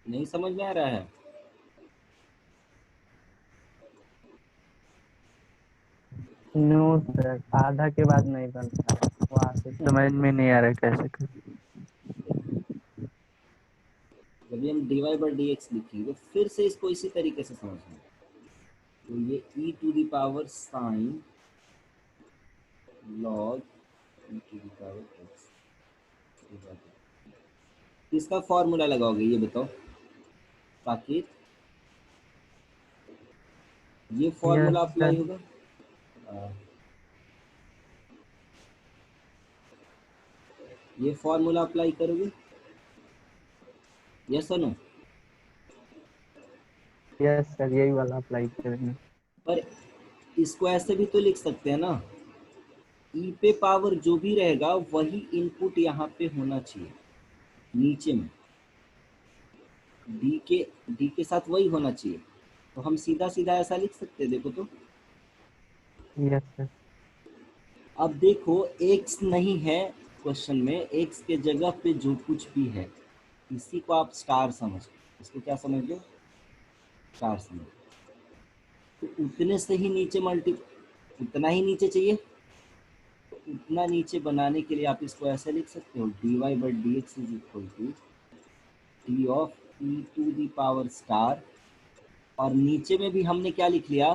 नहीं समझ में आ रहा है?
नो सर, आधा के बाद नहीं बनता है, वहाँ से समझ में नहीं आ रहा है कैसे कर।
जब भी हम dy बाई डी एक्स लिखेंगे फिर से इसको इसी तरीके से समझना। तो ये e to the power sine log e to the power x, किसका फॉर्मूला लगाओगे ये बताओ ताकि ये फॉर्मूला
यस
अप्लाई
सर।
होगा। ये फॉर्मूला अप्लाई करोगे, यस और नो?
यस सर, यही वाला अप्लाई करेंगे।
पर इसको ऐसे भी तो लिख सकते हैं ना, ई पे पावर जो भी रहेगा वही इनपुट यहाँ पे होना चाहिए नीचे में, डी के साथ वही होना चाहिए। तो हम सीधा सीधा ऐसा लिख सकते हैं, देखो तो।
Yes sir.
अब देखो x नहीं है क्वेश्चन में, x के जगह पे जो कुछ भी है इसी को आप स्टार समझ, इसको क्या समझ लो, स्टार समझ। तो उतने से ही नीचे उतना ही नीचे चाहिए, तो उतना नीचे बनाने के लिए आप इसको ऐसे लिख सकते हो, dy by d x is equal to d of e to the power star. और नीचे में भी हमने क्या लिख लिया,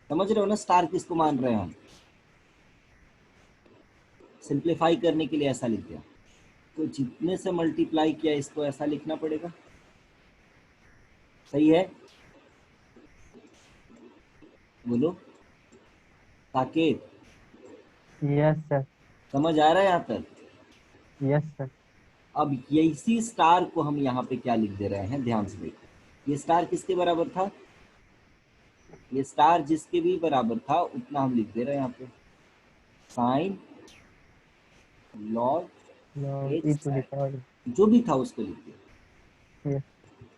समझ रहे हो ना, स्टार किसको मान रहे हैं हम, सिंप्लीफाई करने के लिए ऐसा लिख दिया। तो जितने से मल्टीप्लाई किया इसको ऐसा लिखना पड़ेगा, सही है? बोलो साकेत,
यस सर।
समझ आ रहा है यहाँ तक?
Yes sir.
अब इसी स्टार को हम यहाँ पे क्या लिख दे रहे हैं, ध्यान से देखो। ये स्टार किसके बराबर था, ये स्टार जिसके भी बराबर था उतना हम लिख दे रहे हैं यहाँ पे, sine log
e
x,
to the power.
जो भी था उसको लिख दिया।
यस।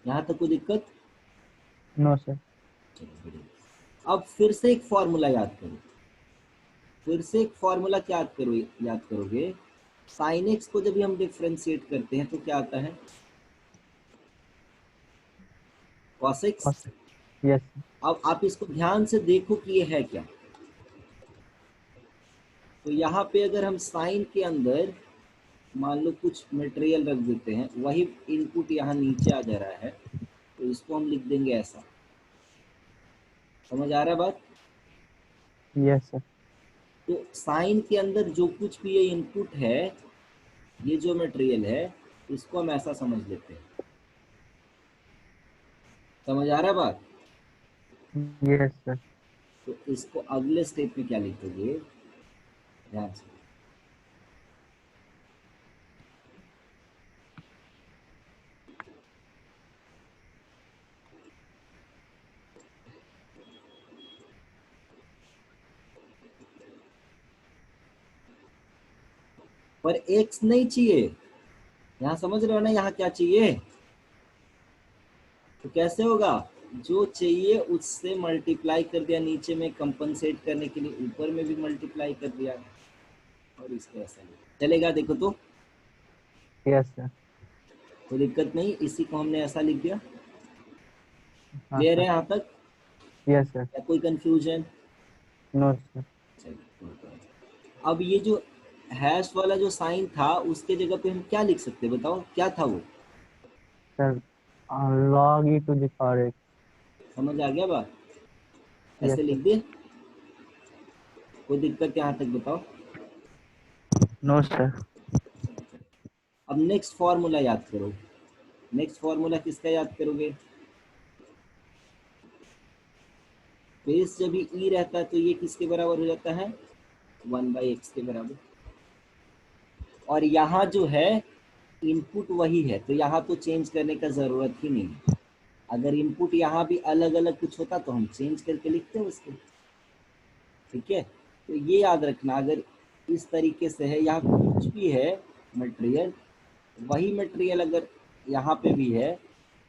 यहाँ तक कोई दिक्कत?
No sir.
चलो बढ़िया। अब फिर से एक फॉर्मूला याद करो, फिर से एक फॉर्मूला क्या याद करोगे, साइन एक्स को जब हम डिफ्रेंशिएट करते हैं तो क्या आता है, कॉस एक्स।
यस।
अब आप इसको ध्यान से देखो कि ये है क्या। तो यहाँ पे अगर हम साइन के अंदर मान लो कुछ मटेरियल रख देते हैं, वही इनपुट यहाँ नीचे आ जा रहा है, तो इसको हम लिख देंगे ऐसा। समझ आ रहा है बात?
Yes sir.
तो साइन के अंदर जो कुछ भी ये इनपुट है, ये जो मटेरियल है, इसको हम ऐसा समझ लेते हैं। समझ आ रहा है बात?
Yes sir.
तो इसको अगले स्टेप में क्या लिखोगे, ध्यान से। पर एक्स नहीं चाहिए, यहाँ समझ रहे हो ना, यहाँ क्या चाहिए। तो कैसे होगा, जो चाहिए उससे मल्टीप्लाई कर दिया, नीचे में कंपनसेट करने के लिए ऊपर में भी मल्टीप्लाई कर दिया, और इसको ऐसा चलेगा। देखो तो,
यस सर।
कोई दिक्कत नहीं, इसी को हमने ऐसा लिख दिया।
हाँ
क्लियर है
सर।
यहाँ तक?
Yes sir.
या कोई कंफ्यूजन?
No sir.
अब ये जो हैश वाला जो साइन था उसके जगह पे हम क्या लिख सकते हैं, बताओ क्या था वो?
Sir, log e to the power x.
समझ आ गया बात?
यस
ऐसे
सर।
लिख दे, कोई दिक्कत यहाँ तक बताओ?
No sir.
अब नेक्स्ट फॉर्मूला याद करो। नेक्स्ट फॉर्मूला किसका याद करोगे? बेस जब भी ई रहता है तो ये किसके बराबर हो जाता है, 1/x के बराबर। और यहाँ जो है इनपुट वही है, तो यहाँ तो चेंज करने का ज़रूरत ही नहीं है। अगर इनपुट यहाँ भी अलग अलग कुछ होता तो हम चेंज करके लिखते हैं उसको, ठीक है? तो ये याद रखना, अगर इस तरीके से है, यहाँ कुछ भी है मटेरियल, वही मटेरियल अगर यहाँ पे भी है,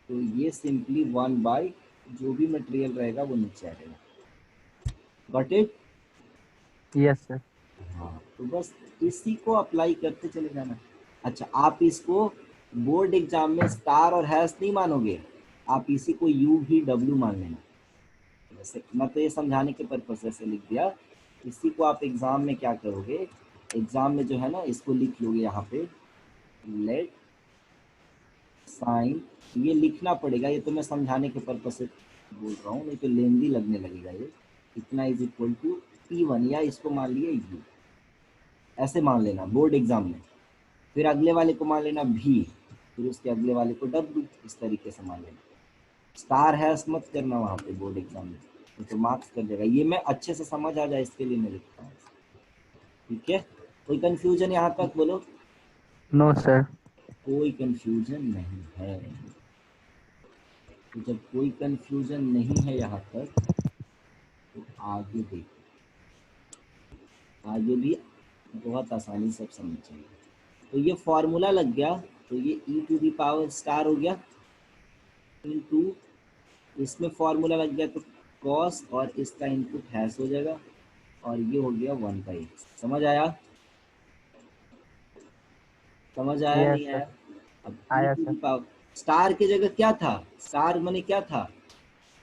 तो ये सिंपली 1/, जो भी मटेरियल रहेगा वो नीचे आ जाएगा। Got it?
Yes sir.
हाँ, तो बस इसी को अप्लाई करते चले जाना। अच्छा, आप इसको बोर्ड एग्जाम में स्टार और हैश नहीं मानोगे, आप इसी को यू भी डब्ल्यू मान लेना। वैसे मैं तो ये समझाने के पर्पज से लिख दिया इसी को आप एग्जाम में क्या करोगे, एग्जाम में जो है ना इसको लिख लोगे यहाँ पे, लेट साइन, ये लिखना पड़ेगा, ये तो मैं समझाने के पर्पज से बोल रहा हूँ, नहीं तो लेंदी लगने लगेगा ये। इतना इज इक्वल टू P1, या इसको मान लिया U, ऐसे मान लेना बोर्ड एग्जाम में। फिर अगले वाले को मान लेना V, फिर उसके अगले वाले को W, इस तरीके से मान लेना। स्टार हैश मत करना वहाँ पे बोर्ड एग्जाम में, नहीं तो मार्क्स कर देगा। ये मैं अच्छे से समझ आ जाए इसके लिए मैं लिखता हूँ, ठीक है। कोई कंफ्यूजन यहाँ तक बोलो?
No sir.
कोई कंफ्यूजन नहीं है। तो जब कोई कंफ्यूजन नहीं है यहाँ तक, तो आगे देखो, आगे भी बहुत आसानी से समझ जाएंगे। तो ये फॉर्मूला लग गया, तो ये e⁻* हो गया इनटू, इसमें फॉर्मूला लग गया तो कॉस, और इसका इनपुट हैश हो जाएगा, और ये हो गया 1/x। समझ आया? समझ आया
यस
नहीं
सर।
आया? अब
आया सर।
e⁻, स्टार की जगह क्या था, स्टार मने क्या था,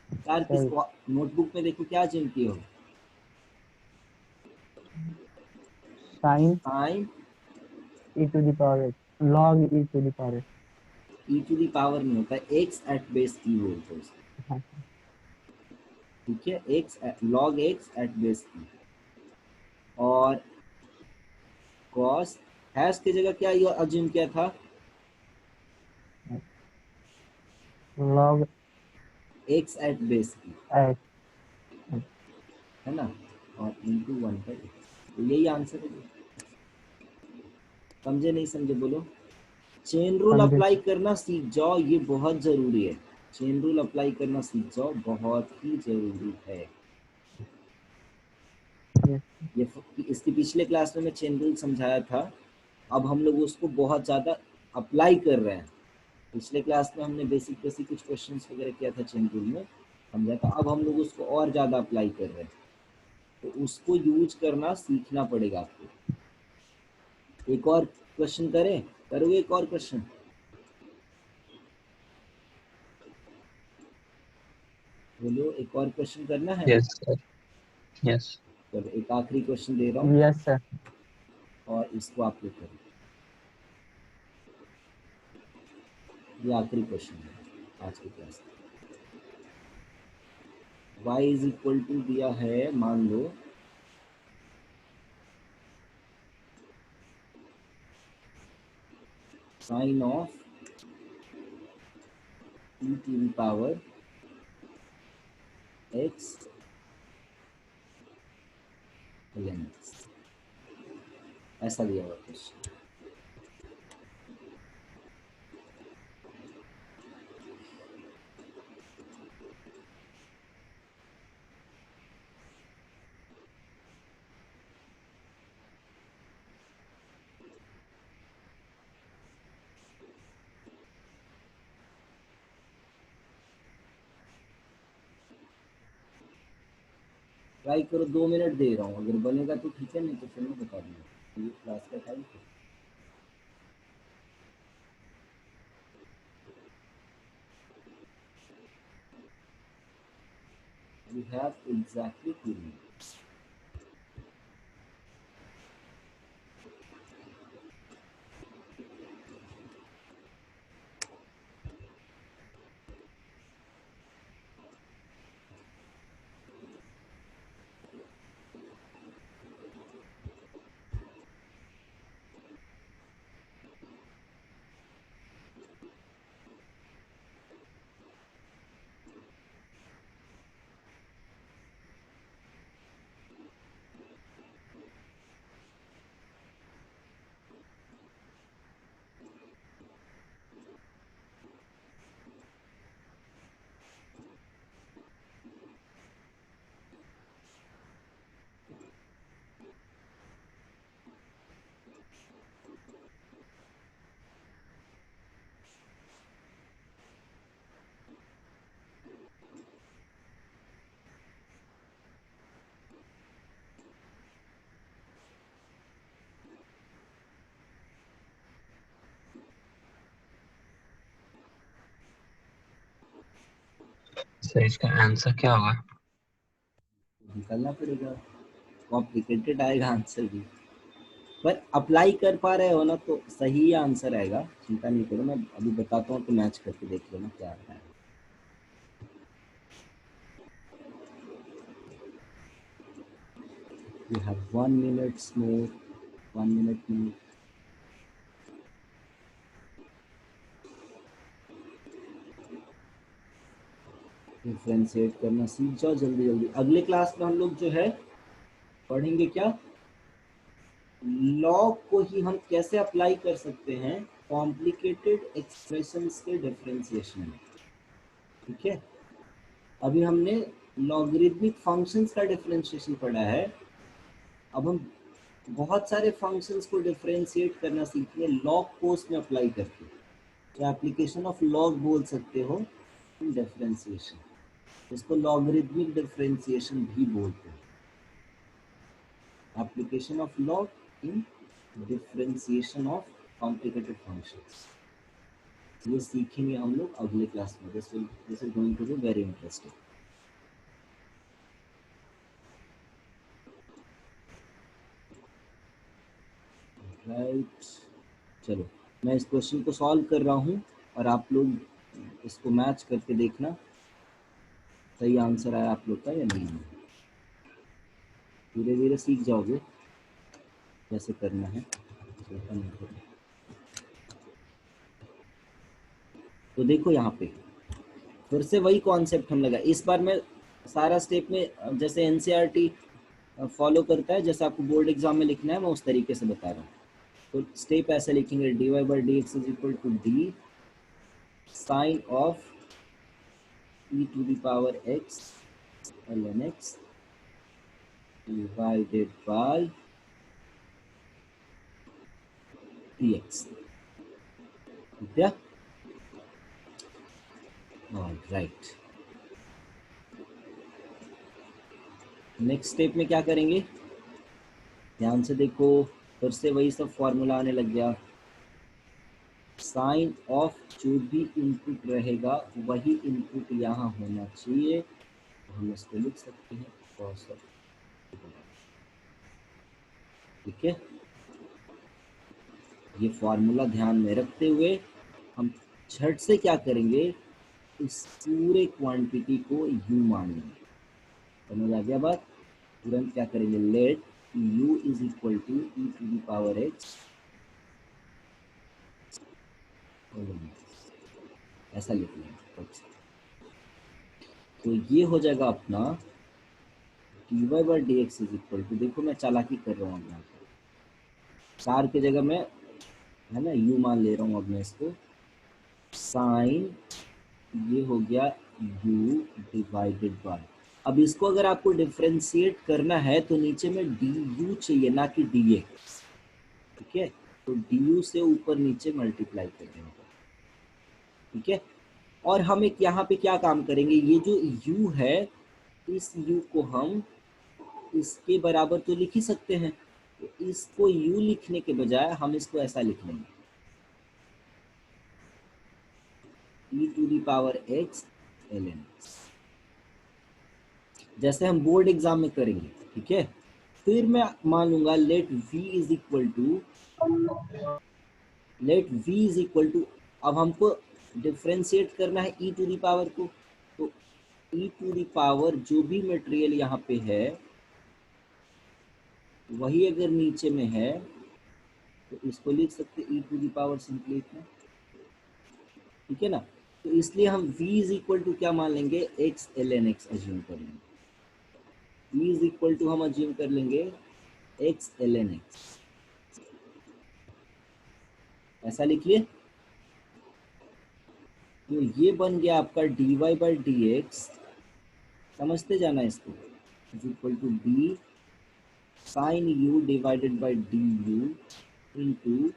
स्टार किस
सर
नोटबुक में देखो क्या चिन्ह किए हो,
sign
sign
e⁻x, log e⁻x।
e⁻ नहीं होता, x एट बेस की बोलते हैं उसको,
हाँ
ठीक है, log x एट बेस की। और कॉस, हैश की जगह क्या ये अज्यूम किया था,
log
x एट बेस की,
x।
है ना, और इंटू 1/x, तो यही आंसर है। समझे नहीं समझे बोलो? चेन रूल
समझे
अप्लाई
सर।
करना सीख जाओ, ये बहुत जरूरी है। चेन रूल अप्लाई करना सीख जाओ, बहुत ही जरूरी है।
यस।
ये इसकी पिछले क्लास में मैं चेन रूल समझाया था, अब हम लोग उसको बहुत ज़्यादा अप्लाई कर रहे हैं। पिछले क्लास में हमने बेसिक बेसिक कुछ क्वेश्चंस वगैरह किया था चेन रूल में, समझा था, अब हम लोग उसको और ज़्यादा अप्लाई कर रहे हैं, तो उसको यूज करना सीखना पड़ेगा आपको। एक और क्वेश्चन करें, करोगे एक और क्वेश्चन? बोलो, एक और क्वेश्चन करना है?
Yes sir. यस।
चलो एक आखिरी क्वेश्चन दे रहा हूँ,
यस सर।
और इसको आप लोग करें। ये आखिरी क्वेश्चन है आज की क्लास का। y इज इक्वल टू दिया है, मान लो sine of e⁻x ln x, ऐसा दिया हुआ क्वेश्चन। ट्राई करो, 2 मिनट दे रहा हूँ, अगर बनेगा तो ठीक है, नहीं तो फिर मैं बता दूंगा, ये क्लास का टाइम है। You have exactly 2 minutes.
Sir इसका आंसर क्या होगा?
निकलना पड़ेगा। कॉम्प्लिकेटेड आएगा आंसर भी, पर अप्लाई कर पा रहे हो ना तो सही आंसर आएगा, चिंता नहीं करो। मैं अभी बताता हूँ तो मैच करके देख लेना क्या आता है। We have 1 minute more, 1 minute more. Differentiate करना सीख जाओ जल्दी जल्दी। अगले क्लास में हम लोग जो है पढ़ेंगे क्या, लॉग को ही हम कैसे अप्लाई कर सकते हैं कॉम्प्लिकेटेड एक्सप्रेशंस के डिफरेंशिएशन में। ठीक है, अभी हमने लॉगरिथमिक फंक्शंस का डिफरेंशिएशन पढ़ा है, अब हम बहुत सारे फंक्शंस को डिफरेंशिएट करना सीखेंगे लॉग को उसमें अप्लाई करके। तो एप्लीकेशन ऑफ लॉग बोल सकते हो इन डिफरेंशिएशन, इसको लॉगरिथमिक डिफरेंशिएशन भी बोलते हैं। Application of log in differentiation of complicated functions, ये सीखेंगे हम लोग अगले क्लास में। This is going to be very interesting. Right, चलो मैं इस क्वेश्चन को सॉल्व कर रहा हूँ और आप लोग इसको मैच करके देखना सही आंसर आया आप लोग का या नहीं। धीरे धीरे सीख जाओगे कैसे करना है। तो देखो यहाँ पे फिर से वही कॉन्सेप्ट हम लगा, इस बार मैं सारा स्टेप में जैसे एनसीईआरटी फॉलो करता है, जैसे आपको बोर्ड एग्जाम में लिखना है मैं उस तरीके से बता रहा हूँ। तो स्टेप ऐसे लिखेंगे, dy by dx is equal to d sine of e to the power x ln x divided by dx। ठीक है, राइट। नेक्स्ट स्टेप में क्या करेंगे, ध्यान से देखो, फिर से वही सब फॉर्मूला आने लग गया। साइन ऑफ जो भी इनपुट रहेगा वही इनपुट यहाँ होना चाहिए, तो हम इसको लिख सकते हैं cos of। ठीक है, ये फॉर्मूला ध्यान में रखते हुए हम झट से क्या करेंगे, इस पूरे क्वांटिटी को u मान लेंगे। समझ आ गया बात, तुरंत क्या करेंगे, let u is equal to e to the power x, ऐसा लिख लेंगे। तो ये हो जाएगा अपना dy by d x is equal to, देखो मैं चालाकी कर रहा हूँ यहाँ पर, चार की जगह मैं है ना u मान ले रहा हूँ। अब मैं इसको साइन, ये हो गया u डिवाइडेड बाय, अब इसको अगर आपको डिफरेंशिएट करना है तो नीचे में du चाहिए ना कि dx। ठीक है, तो du से ऊपर नीचे मल्टीप्लाई कर देंगे। ठीक है, और हम एक यहाँ पे क्या काम करेंगे, ये जो u है इस u को हम इसके बराबर तो लिख ही सकते हैं, तो इसको u लिखने के बजाय हम इसको ऐसा लिख लेंगे, e to the power x ln x, जैसे हम बोर्ड एग्जाम में करेंगे। ठीक है, फिर मैं मान लूंगा let v is equal to, अब हमको डिफ्रेंशिएट करना है e टू दी पावर को, तो e टू दी पावर जो भी मटेरियल यहाँ पे है वही अगर नीचे में है तो इसको लिख सकते e to the power simply इतना। ठीक है ना, तो इसलिए हम v इज इक्वल टू क्या मान लेंगे, x ln x अज्यूम कर लेंगे। v इज इक्वल टू हम अज्यूम कर लेंगे x ln x, ऐसा लिख लिए। तो ये बन गया आपका dy बाई डी एक्स, समझते जाना इसको, is equal to b sine u divided by d u into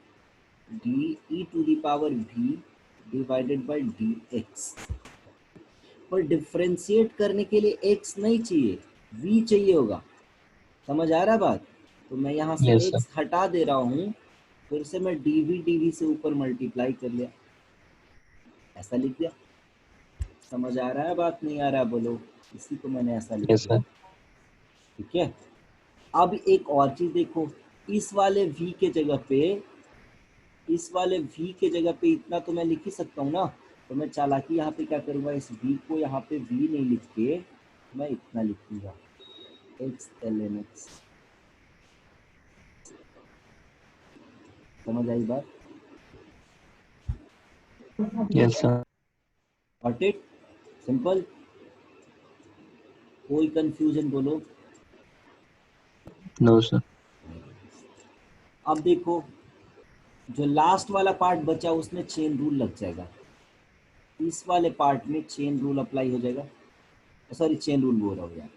d e to the power v divided by d x. पर डिफ्रेंशिएट करने के लिए x नहीं चाहिए, v चाहिए होगा। समझ आ रहा बात, तो मैं यहाँ से
Yes, sir.
x हटा दे रहा हूँ, फिर से मैं dv से ऊपर मल्टीप्लाई कर लिया, ऐसा लिख दिया। समझ आ रहा है बात, नहीं आ रहा है बोलो, इसी को मैंने ऐसा लिख
Yes,
दिया।
sir.
ठीक है, अब एक और चीज देखो, इस वाले v के जगह पे, इस वाले v के जगह पे इतना तो मैं लिख ही सकता हूँ ना। तो मैं चालाकी यहाँ पे क्या करूँगा, इस v को यहाँ पे v नहीं लिख के मैं इतना लिखूंगा x ln x। समझ आई बात?
Yes, sir.
Got it? Simple? कोई कंफ्यूजन बोलो?
No, sir.
अब देखो, जो लास्ट वाला पार्ट बचा उसमें चेन रूल लग जाएगा, इस वाले पार्ट में चेन रूल अप्लाई हो जाएगा। सॉरी, चेन रूल बोल रहा हूँ यार,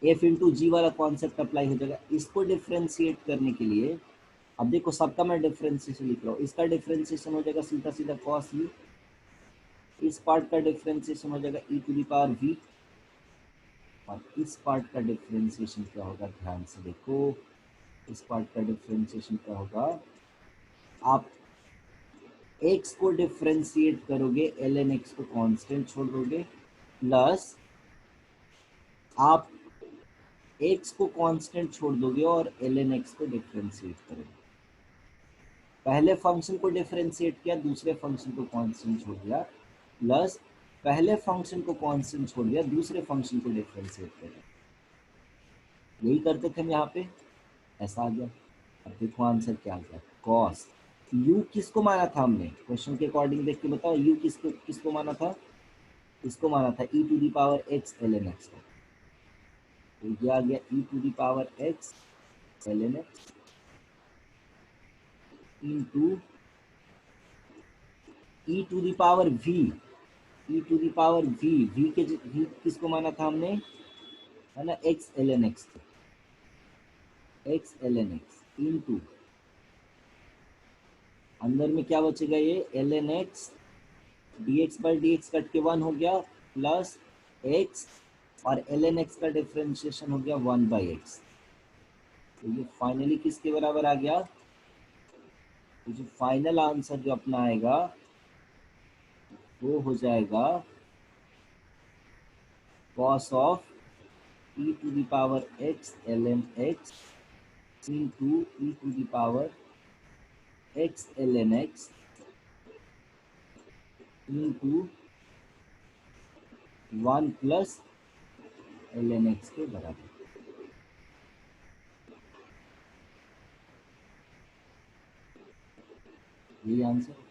एफ इंटू जी वाला कॉन्सेप्ट अप्लाई हो जाएगा। इसको डिफ्रेंशिएट करने के लिए अब देखो, सबका मैं डिफ्रेंशिएशन लिख रहा हूँ। इसका डिफ्रेंशिएशन हो जाएगा सीधा सीधा कॉस यू, इस पार्ट का डिफ्रेंशिएशन हो जाएगा ई टू द पावर वी, और इस पार्ट का डिफ्रेंशिएशन क्या होगा, ध्यान से देखो, इस पार्ट का डिफ्रेंशिएशन क्या होगा, आप x को डिफ्रेंशिएट करोगे, ln x को कांस्टेंट छोड़ दोगे, प्लस आप x को कांस्टेंट छोड़ दोगे और ln x को डिफ्रेंशिएट करोगे। पहले फंक्शन को डिफरेंशिएट किया, दूसरे फंक्शन को कांस्टेंट छोड़ दिया, प्लस पहले फंक्शन को कांस्टेंट छोड़ दिया, दूसरे फंक्शन को डिफरेंशिएट कर दिया। यही करते थे हम यहाँ पे, ऐसा आ गया। अब देखो आंसर क्या आ गया, कॉस। u किसको माना था हमने, क्वेश्चन के अकॉर्डिंग देख के बताओ, u किसको किसको माना था, इसको माना था e to the power x ln x को। तो ये आ गया e to the power x ln x into e to the power v, e to the power v के v किसको माना था हमने, है ना, x ln x, x ln x into अंदर में क्या बचेगा, ये ln x dx by dx cut के 1 हो गया, प्लस x और ln x का डिफरेंशिएशन हो गया 1 बाई एक्स। तो ये फाइनली किसके बराबर आ गया, तो जो फाइनल आंसर जो अपना आएगा वो हो जाएगा cos of e to the power x ln x into e to the power x ln x into 1 plus ln x के बराबर। यही आंसर।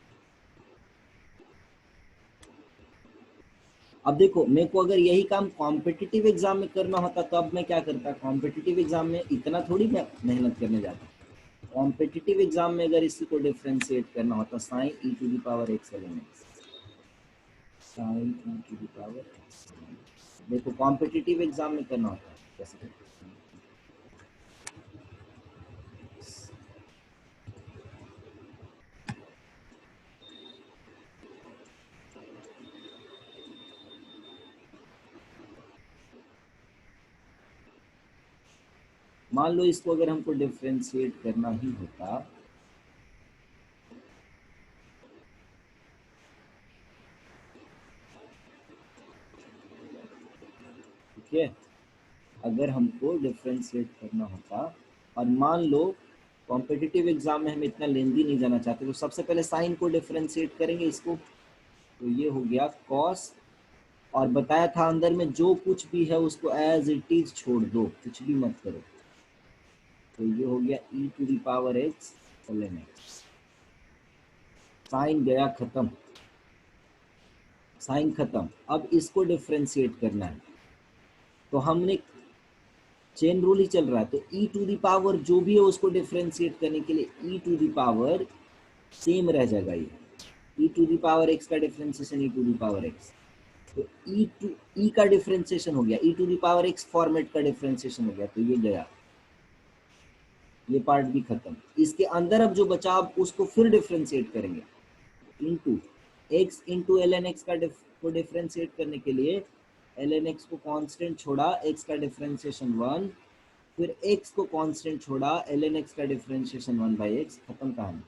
अब देखो, मेरे को अगर यही काम कॉम्पिटिटिव एग्जाम में करना होता तो अब मैं क्या करता, कॉम्पिटिटिव एग्जाम में इतना थोड़ी मैं मेहनत करने जाता। कॉम्पिटिटिव एग्जाम में अगर इसी को डिफरेंशिएट करना होता, sine e to the power x ln x, sine e to the power x. देखो कॉम्पिटिटिव एग्जाम में करना होता है कैसे, मान लो इसको अगर हमको डिफरेंशिएट करना ही होता, ठीक है, अगर हमको डिफरेंशिएट करना होता, और मान लो कॉम्पिटिटिव एग्जाम में हम इतना लेंदी नहीं जाना चाहते, तो सबसे पहले साइन को डिफरेंशिएट करेंगे इसको, तो ये हो गया कॉस, और बताया था अंदर में जो कुछ भी है उसको एज इट इज छोड़ दो, कुछ भी मत करो। तो ये हो गया e to the power x ln x, sine गया खत्म, साइन खत्म। अब इसको डिफरेंशिएट करना है, तो हमने चेन रूल ही चल रहा है, तो e टू द पावर जो भी है उसको डिफरेंशिएट करने के लिए e to the power same रह जाएगा, ये e to the power x का differentiation e to the power x, तो e का डिफरेंशिएशन हो गया, e to the power x format का डिफरेंशिएशन हो गया, तो ये गया, ये पार्ट भी खत्म। इसके अंदर अब जो बचा अब उसको फिर डिफरेंशिएट करेंगे, into x into ln x को डिफरेंशिएट करने के लिए ln x को कांस्टेंट छोड़ा, x का डिफरेंशिएशन 1, फिर x को कांस्टेंट छोड़ा, ln x का डिफरेंशिएशन 1 बाई एक्स, खत्म कहानी।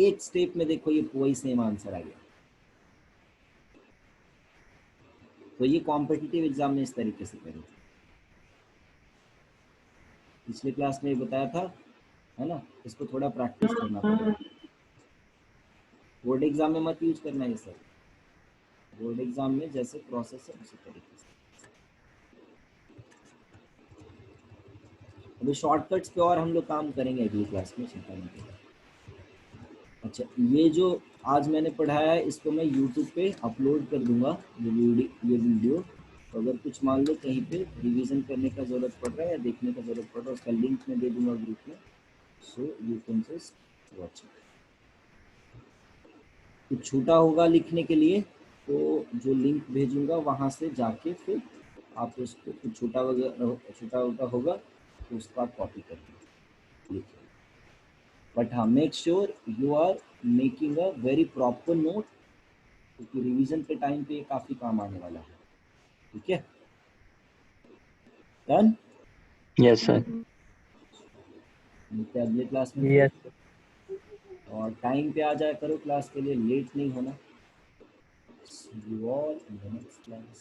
एक स्टेप में देखो ये वही सेम आंसर आ गया। तो ये कॉम्पिटिटिव एग्जाम में इस तरीके से करें। पिछले क्लास में ये बताया था, है ना। इसको थोड़ा प्रैक्टिस करना पड़ेगा। बोर्ड एग्जाम में मत यूज करना ये सब, बोर्ड एग्जाम में जैसे प्रोसेस है उसी तरीके से। अभी शॉर्टकट्स पे और हम लोग काम करेंगे अगली क्लास में, चिंता नहीं करें। अच्छा, ये जो आज मैंने पढ़ाया है इसको मैं यूट्यूब पे अपलोड कर दूंगा, ये वीडियो। तो अगर कुछ मान लो कहीं पे रिवीजन करने का ज़रूरत पड़ रहा है या देखने का ज़रूरत पड़ रहा है, उसका लिंक मैं दे दूंगा ग्रुप में, so you can just watch it. कुछ छूटा होगा लिखने के लिए तो जो लिंक भेजूंगा वहाँ से जाके फिर आप उसको कुछ छोटा वगैरह होगा तो उसको आप कॉपी कर लिखिए। बट हाँ, make sure you are making a very proper note, क्योंकि रिवीजन के टाइम पे ये काफ़ी काम आने वाला है। ठीक है, डन।
Yes sir.
मिलते हैं अगले क्लास में फिर।
यस
और टाइम पे आ जाया करो क्लास के लिए, लेट नहीं होना। See you all in the next class.